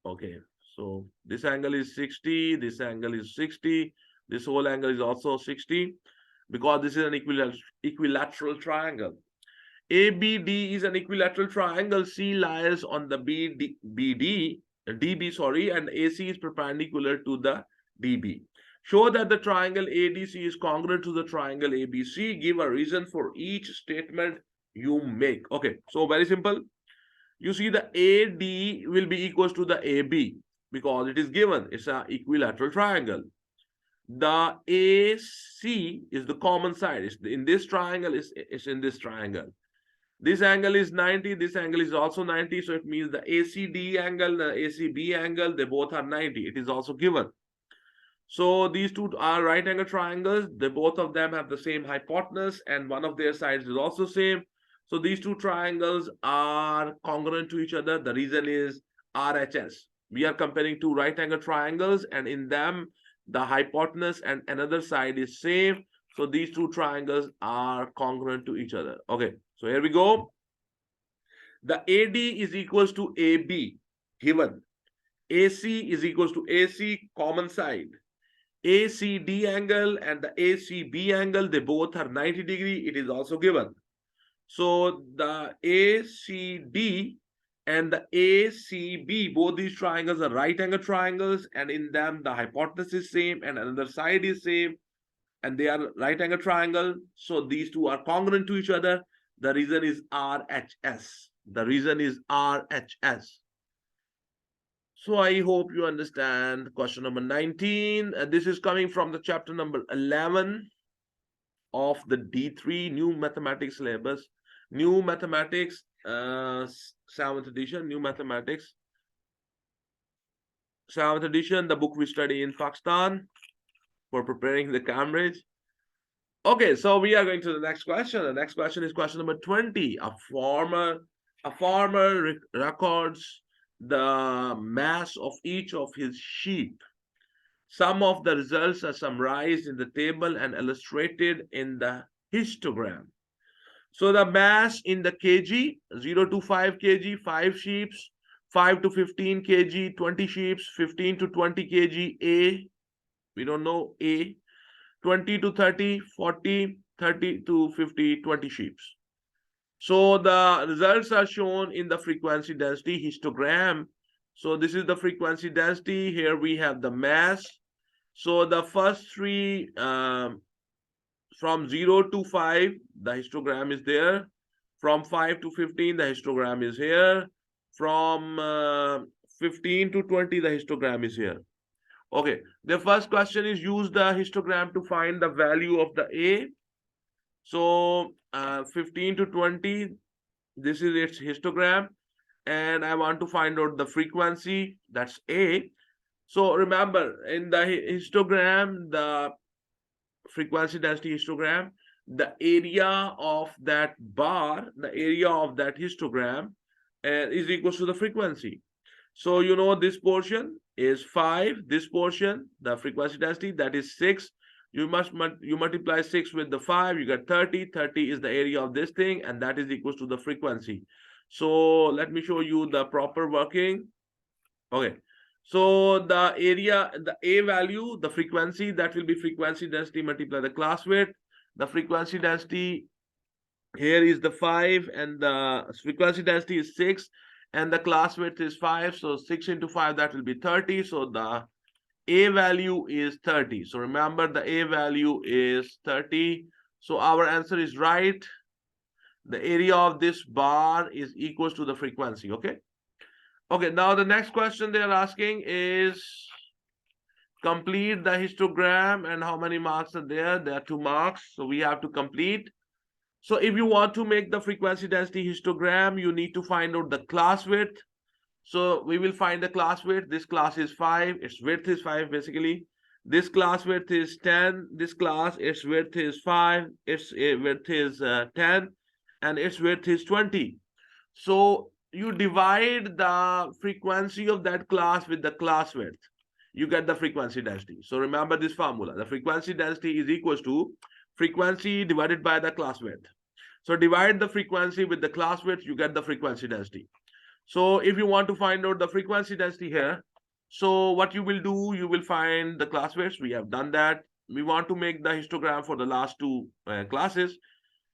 Okay, so this angle is 60, this angle is 60, this whole angle is also 60, because this is an equilateral triangle. ABD is an equilateral triangle. C lies on the DB, sorry, and AC is perpendicular to the DB. Show that the triangle ADC is congruent to the triangle ABC. Give a reason for each statement you make. Okay, so very simple. You see the AD will be equals to the AB because it is given. It's an equilateral triangle. The AC is the common side. It's in this triangle. It's in this triangle. This angle is 90. This angle is also 90. So it means the ACD angle, the ACB angle, they both are 90. It is also given. So these two are right angle triangles. They both of them have the same hypotenuse, and one of their sides is also same. So these two triangles are congruent to each other. The reason is RHS. We are comparing two right angle triangles, and in them the hypotenuse and another side is same. So these two triangles are congruent to each other. Okay, so here we go. The AD is equals to AB, given. AC is equals to AC, common side. ACD angle and the ACB angle, they both are 90 degree. It is also given. So the ACD and the ACB, both these triangles are right angle triangles, and in them the hypotenuse is same and another side is same, and they are right angle triangle. So these two are congruent to each other. The reason is RHS. The reason is RHS. So I hope you understand question number 19. This is coming from the chapter number 11. of the D3 new mathematics syllabus, new mathematics 7th edition, new mathematics 7th edition, the book we study in Pakistan for preparing the Cambridge. Okay, so we are going to the next question. The next question is question number 20. A farmer records the mass of each of his sheep. Some of the results are summarized in the table and illustrated in the histogram. So the mass in the kg, 0 to 5 kg, 5 sheep, 5 to 15 kg, 20 sheep, 15 to 20 kg, A, we don't know A, 20 to 30, 40, 30 to 50, 20 sheep. So the results are shown in the frequency density histogram. So this is the frequency density. Here we have the mass. So the first three, from 0 to 5, the histogram is there. From 5 to 15, the histogram is here. From 15 to 20, the histogram is here. Okay, the first question is use the histogram to find the value of the A. So 15 to 20, this is its histogram. And I want to find out the frequency, that's A. So remember, in the histogram, the frequency density histogram, the area of that bar, the area of that histogram is equal to the frequency. So you know this portion is 5, this portion, the frequency density, that is 6. You multiply 6 with the 5, you get 30. 30 is the area of this thing, and that is equal to the frequency. So let me show you the proper working. Okay. So the area, the A value, the frequency, that will be frequency density multiply the class width. The frequency density here is the 5, and the frequency density is 6, and the class width is 5. So 6 into 5, that will be 30. So the A value is 30. So remember, the A value is 30. So our answer is right. The area of this bar is equal to the frequency. Okay. Okay, now the next question they are asking is complete the histogram, and how many marks are there? There are 2 marks, so we have to complete. So if you want to make the frequency density histogram, you need to find out the class width. So we will find the class width. This class is 5, its width is 5 basically. This class width is 10. This class, its width is 5, its width is 10, and its width is 20. So you divide the frequency of that class with the class width, you get the frequency density. So remember this formula. The frequency density is equals to frequency divided by the class width. So divide the frequency with the class width, you get the frequency density. So if you want to find out the frequency density here, so what you will do, you will find the class widths. We have done that. We want to make the histogram for the last 2 classes.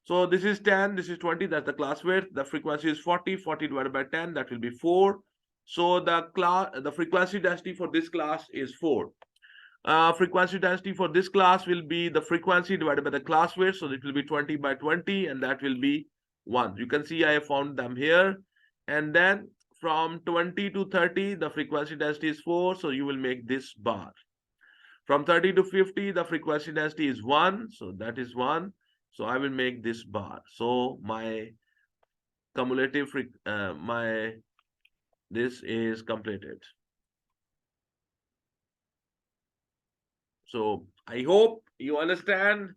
So this is 10, this is 20, that's the class width. The frequency is 40, 40 divided by 10, that will be 4. So the frequency density for this class is 4. Frequency density for this class will be the frequency divided by the class width. So it will be 20 by 20, and that will be 1. You can see I have found them here. And then from 20 to 30, the frequency density is 4. So you will make this bar. From 30 to 50, the frequency density is 1. So that is 1. So I will make this bar. So my cumulative, this is completed. So I hope you understand.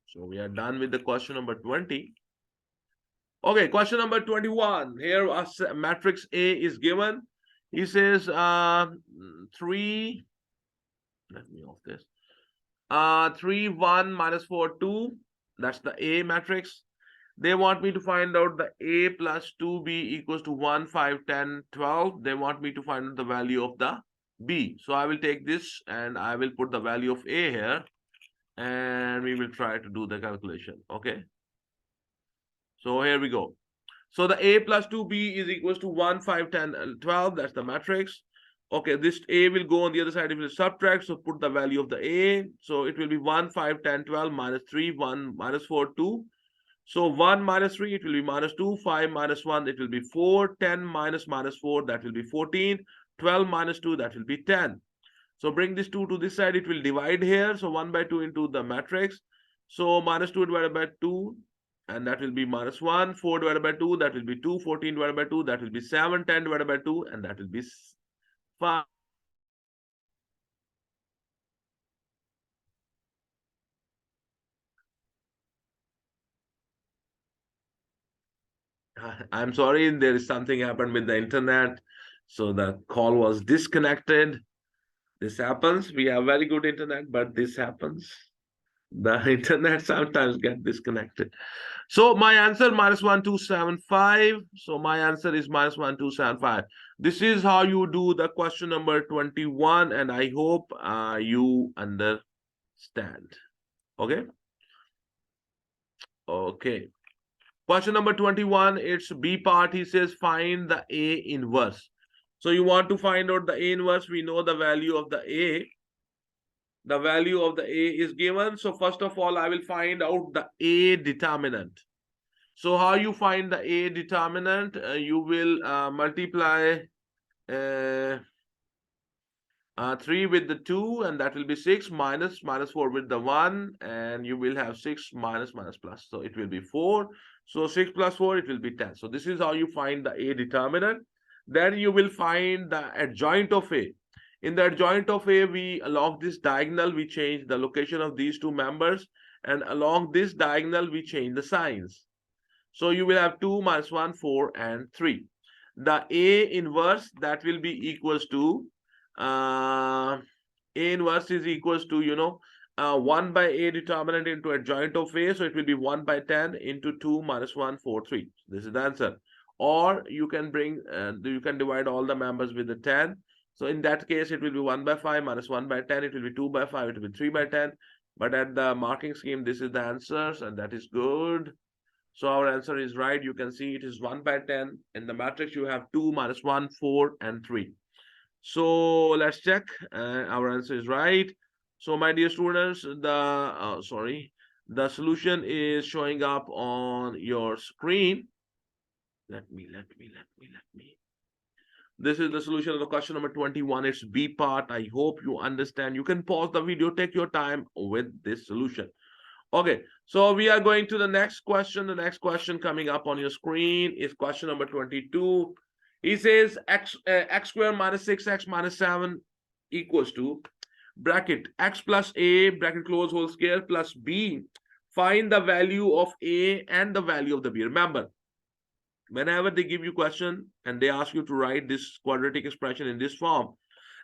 So we are done with the question number 20. Okay, question number 21. Here a matrix A is given. He says 3, let me off this. 3, 1, minus 4, 2. That's the A matrix. They want me to find out the A plus 2B equals to 1, 5, 10, 12. They want me to find out the value of the B. So I will take this and I will put the value of A here, and we will try to do the calculation. Okay. So here we go. So the A plus 2B is equals to 1, 5, 10, 12. That's the matrix. Okay, this A will go on the other side. It will subtract. So put the value of the A. So it will be 1, 5, 10, 12, minus 3, 1, minus 4, 2. So 1 minus 3, it will be minus 2. 5 minus 1, it will be 4. 10 minus 4, that will be 14. 12 minus 2, that will be 10. So bring this 2 to this side, it will divide here. So 1 by 2 into the matrix. So minus 2 divided by 2, and that will be minus 1. 4 divided by 2, that will be 2. 14 divided by 2, that will be 7. 10 divided by 2, and that will be 5. I'm sorry, there is something happened with the internet. So the call was disconnected. This happens. We have very good internet, but this happens. The internet sometimes get disconnected. So my answer -1275. So my answer is -1275. This is how you do the question number 21, and I hope you understand. Okay. Okay. Question number 21, it's B part. He says find the A inverse. So you want to find out the A inverse. We know the value of the A. The value of the A is given. So first of all, I will find out the A determinant. So how you find the A determinant? You will multiply 3 with the 2, and that will be 6, minus 4 with the 1, and you will have 6 minus plus. So it will be 4. So 6 plus 4, it will be 10. So this is how you find the A determinant. Then you will find the adjoint of A. In the adjoint of A, along this diagonal, we change the location of these two members, and along this diagonal, we change the signs. So you will have 2 minus 1, 4, and 3. The A inverse, that will be equals to, A inverse is equals to, 1 by A determinant into adjoint of A. So it will be 1 by 10 into 2 minus 1, 4, 3. This is the answer. Or you can you can divide all the members with the 10. So in that case, it will be 1 by 5 minus 1 by 10. It will be 2 by 5. It will be 3 by 10. But at the marking scheme, this is the answers, and that is good. So our answer is right. You can see it is 1 by 10. In the matrix, you have 2 minus 1, 4, and 3. So let's check. Our answer is right. So my dear students, the solution is showing up on your screen. Let me. This is the solution of the question number 21. It's B part. I hope you understand. You can pause the video, take your time with this solution. Okay, so we are going to the next question. The next question coming up on your screen is question number 22. He says x squared minus 6x minus 7 equals to bracket x plus a bracket close whole square plus b. Find the value of a and the value of the b. Remember, whenever they give you question and they ask you to write this quadratic expression in this form,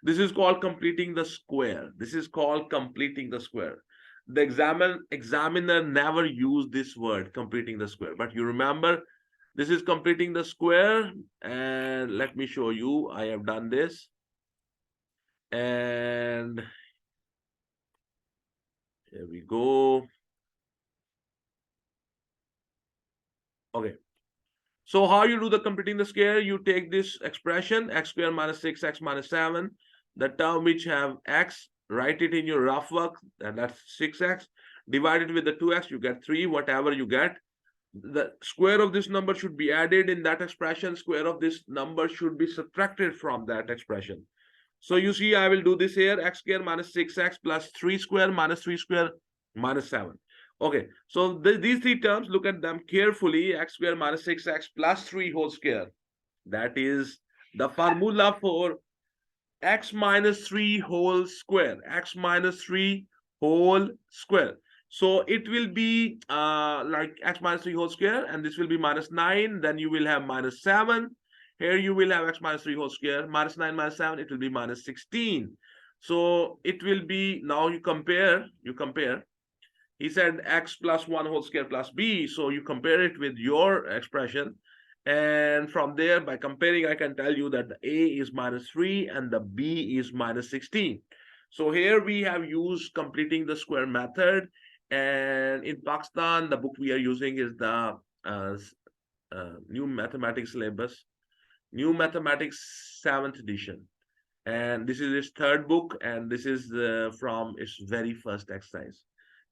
this is called completing the square. This is called completing the square. The examiner never used this word, completing the square. But you remember, this is completing the square. And let me show you. I have done this. And here we go. Okay. So how you do the completing the square? You take this expression, x squared minus 6x minus 7, the term which have x, write it in your rough work, and that's 6x. Divide it with the 2x, you get 3, whatever you get. The square of this number should be added in that expression. Square of this number should be subtracted from that expression. So you see, I will do this here, x squared minus 6x plus 3 squared minus 3 squared minus 7. Okay, so these three terms, look at them carefully. X squared minus 6x plus 3 whole square. That is the formula for x minus 3 whole square. X minus 3 whole square. So it will be like x minus 3 whole square, and this will be minus 9. Then you will have minus 7. Here you will have x minus 3 whole square. Minus 9 minus 7, it will be minus 16. So it will be, now you compare. He said x plus 1 whole square plus b. So you compare it with your expression. And from there, by comparing, I can tell you that the a is minus 3 and the b is minus 16. So here we have used completing the square method. And in Pakistan, the book we are using is the New Mathematics Syllabus, New Mathematics 7th edition. And this is its third book. And this is from its very first exercise.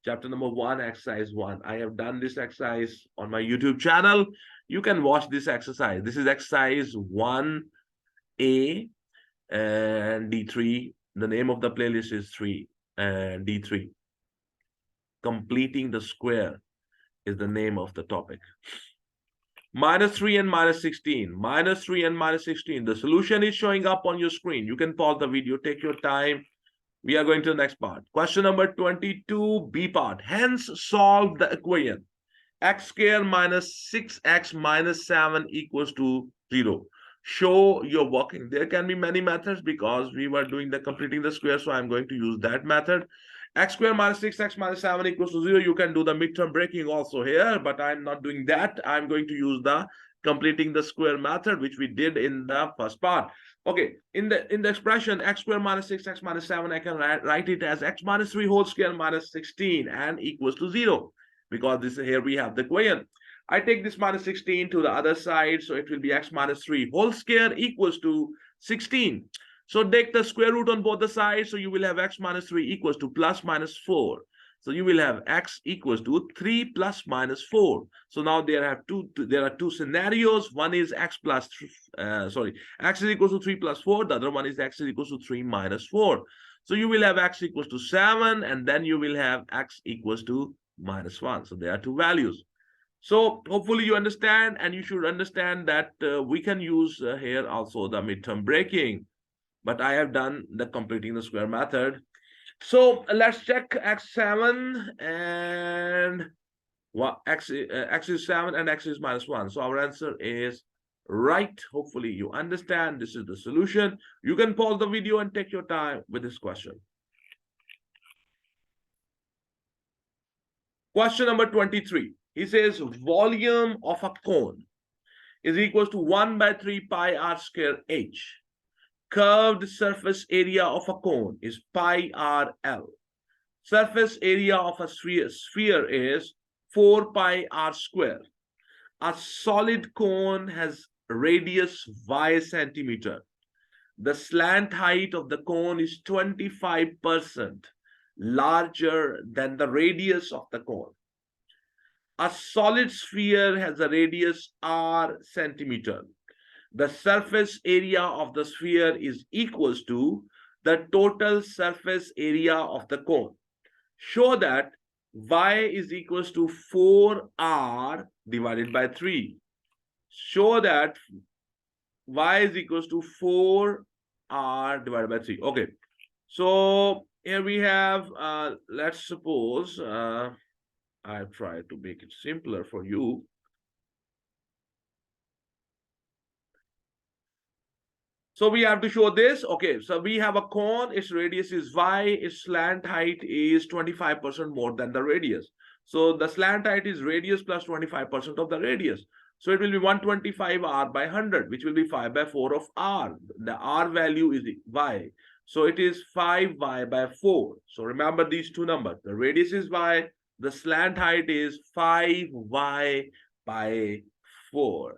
Chapter number 1, exercise 1. I have done this exercise on my YouTube channel. You can watch this exercise. This is exercise 1A. and D3. The name of the playlist is 3 and D3. Completing the square is the name of the topic. -3 and -16. -3 and -16. The solution is showing up on your screen. You can pause the video, take your time. We are going to the next part. Question number 22, B part. Hence, solve the equation. X squared minus 6x minus 7 equals to 0. Show your working. There can be many methods because we were doing the completing the square, so I'm going to use that method. X squared minus 6x minus 7 equals to 0. You can do the midterm breaking also here, but I'm not doing that. I'm going to use the completing the square method, which we did in the first part. Okay, in the expression x squared minus 6x minus 7, I can write it as x minus 3 whole square minus 16 and equals to 0. Because this here we have the equation. I take this minus 16 to the other side, so it will be x minus 3 whole square equals to 16. So take the square root on both the sides, so you will have x minus 3 equals to plus minus 4. So you will have x equals to 3 plus minus 4. So now there are two scenarios. One is x is equals to 3 plus 4. The other one is x is equals to 3 minus 4. So you will have x equals to 7, and then you will have x equals to -1. So there are two values. So hopefully you understand, and you should understand that we can use here also the midterm breaking, but I have done the completing the square method. So let's check x7 and x is 7 and x is -1. So our answer is right. Hopefully you understand. This is the solution. You can pause the video and take your time with this question. Question number 23. He says volume of a cone is equals to 1 by 3 pi r square h. Curved surface area of a cone is pi r l. Surface area of a sphere is 4 pi r square. A solid cone has radius y centimeter. The slant height of the cone is 25% larger than the radius of the cone. A solid sphere has a radius r centimeter. The surface area of the sphere is equals to the total surface area of the cone. Show that y is equals to 4r divided by 3. Show that y is equals to 4r divided by 3. Okay, so here we have, let's suppose, I try to make it simpler for you. So we have to show this. Okay, so we have a cone, its radius is y, its slant height is 25% more than the radius. So the slant height is radius plus 25% of the radius. So it will be 125r by 100, which will be 5 by 4 of r. The r value is y. So it is 5y by 4. So remember these two numbers. The radius is y, the slant height is 5y by 4.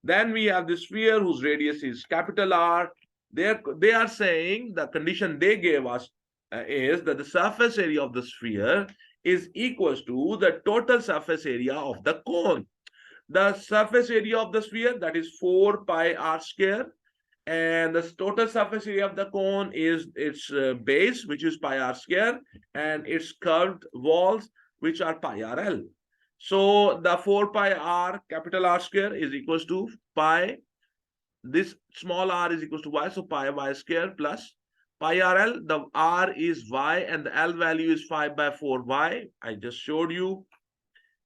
Then we have the sphere whose radius is capital R. They are saying the condition they gave us is that the surface area of the sphere is equals to the total surface area of the cone. The surface area of the sphere, that is 4 pi r square, and the total surface area of the cone is its base, which is pi r square, and its curved walls, which are pi r l. So the 4 pi r capital R square is equals to pi, this small r is equals to y, so pi y square plus pi r l. The r is y and the l value is 5 by 4 y. I just showed you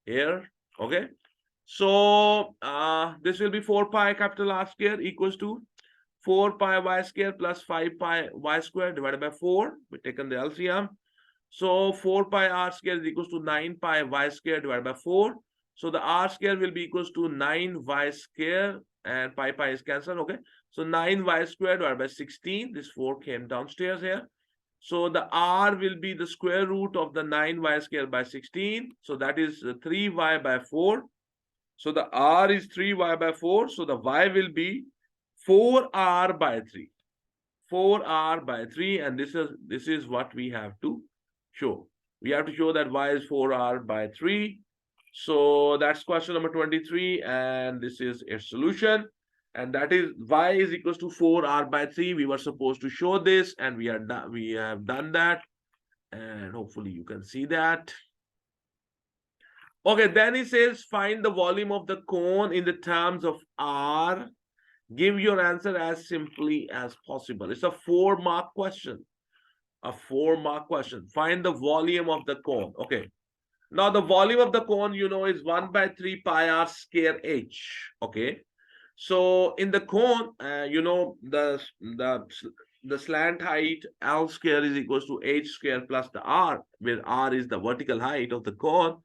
here. Okay, so this will be 4 pi capital R square equals to 4 pi y square plus 5 pi y square divided by 4. We've taken the LCM. So 4 pi r square is equals to 9 pi y square divided by 4. So the r square will be equals to 9y square, and pi is cancelled. Okay, so 9y square divided by 16. This 4 came downstairs here. So the r will be the square root of the 9y square by 16. So that is 3y by 4. So the r is 3y by 4. So the y will be 4r by 3. 4r by 3, and this is what we have to show. We have to show that y is 4r by 3. So that's question number 23, and this is its solution. and that is y is equals to 4r by 3. We were supposed to show this, and we have done that, and hopefully you can see that. Okay, then he says find the volume of the cone in the terms of r. Give your answer as simply as possible. It's a 4-mark question. A 4-mark question. Find the volume of the cone. Okay. Now the volume of the cone, you know, is 1 by 3 pi r square h. Okay. So in the cone, you know, the slant height L square is equals to h square plus the r, where r is the vertical height of the cone.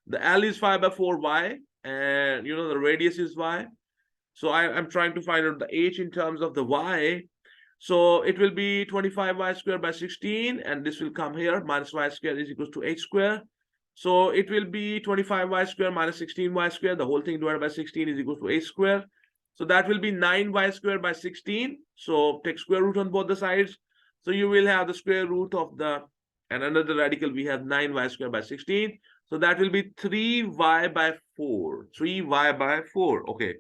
The L is 5 by 4 y, and you know the radius is y. So I'm trying to find out the h in terms of the y. So it will be 25y squared by 16, and this will come here. Minus y squared is equals to h squared. So it will be 25y squared minus 16y squared. The whole thing divided by 16 is equal to h squared. So that will be 9y squared by 16. So take square root on both the sides. So you will have the square root of the, and under the radical, we have 9y squared by 16. So that will be 3y by 4. 3y by 4. Okay.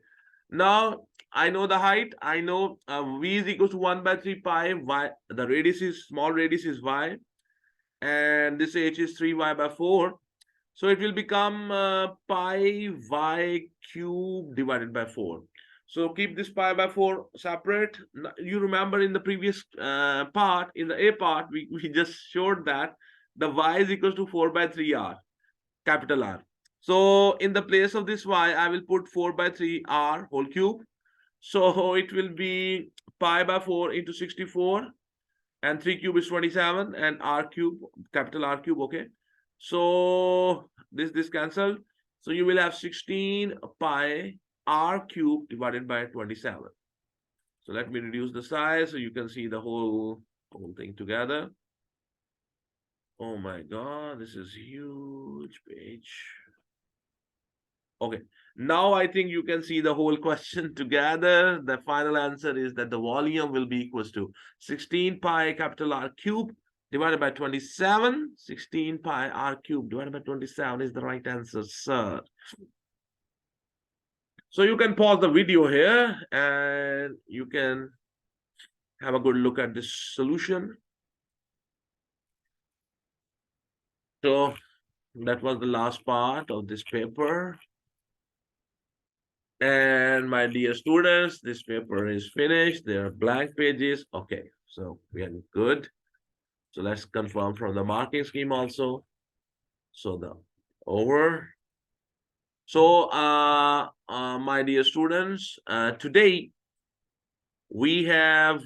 Now I know the height. I know v is equals to 1 by 3 pi y. The radius is, small radius is y. And this h is 3y by 4. So it will become pi y cube divided by 4. So keep this pi by 4 separate. You remember in the previous part, in the A part, we just showed that the y is equals to 4 by 3r, capital R. So in the place of this y, I will put 4 by 3r whole cube. So it will be pi by 4 into 64, and 3 cube is 27, and r cube, capital R cube, okay. So this cancelled. So you will have 16 pi r cube divided by 27. So let me reduce the size so you can see the whole thing together. Oh my God, this is huge page. Okay, now I think you can see the whole question together. The final answer is that the volume will be equals to 16 pi capital R cube divided by 27. 16 pi R cube divided by 27 is the right answer, sir. So you can pause the video here and you can have a good look at this solution. So that was the last part of this paper. And my dear students, this paper is finished. There are blank pages. Okay, so we are good. So let's confirm from the marking scheme also. So the over. So my dear students, today we have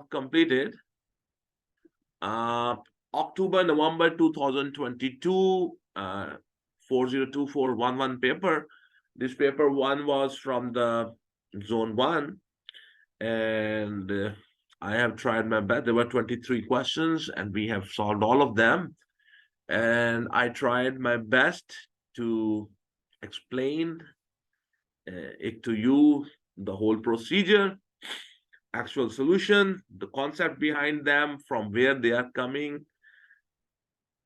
completed October, November 2022 402-411 paper. This paper 1 was from the zone 1, and I have tried my best. There were 23 questions and we have solved all of them, and I tried my best to explain it to you, the whole procedure, actual solution, the concept behind them, from where they are coming.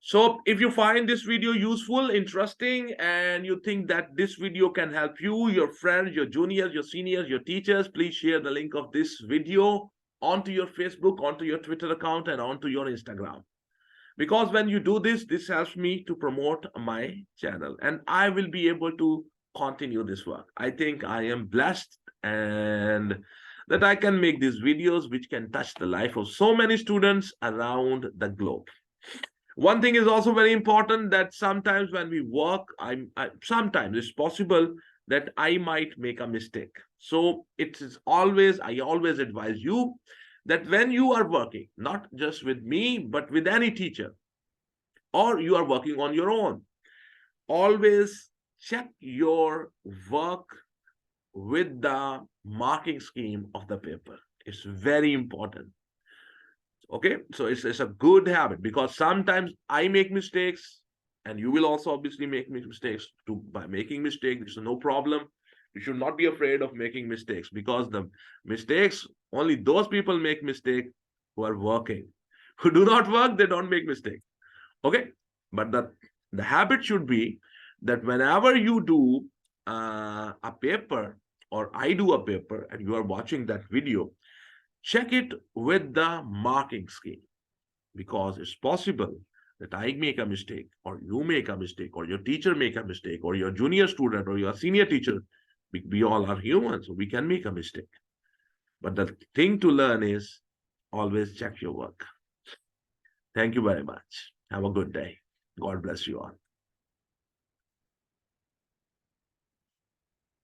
So if you find this video useful, interesting, and you think that this video can help you, your friends, your juniors, your seniors, your teachers, please share the link of this video onto your Facebook, onto your Twitter account, and onto your Instagram. Because when you do this, this helps me to promote my channel, and I will be able to continue this work. I think I am blessed and that I can make these videos which can touch the life of so many students around the globe. One thing is also very important, that sometimes when we work, sometimes it's possible that I might make a mistake. So it is always, I always advise you that when you are working, not just with me, but with any teacher, or you are working on your own, always check your work with the marking scheme of the paper. It's very important. Okay, so it's a good habit, because sometimes I make mistakes, and you will also obviously make mistakes too. By making mistakes, there's no problem. You should not be afraid of making mistakes, because the mistakes, only those people make mistake who are working. Who do not work, they don't make mistakes. Okay, but the habit should be that whenever you do a paper, or I do a paper, and you are watching that video, check it with the marking scheme, because it's possible that I make a mistake, or you make a mistake, or your teacher make a mistake, or your junior student, or your senior teacher. We all are humans, so we can make a mistake. But the thing to learn is always check your work. Thank you very much. Have a good day. God bless you all.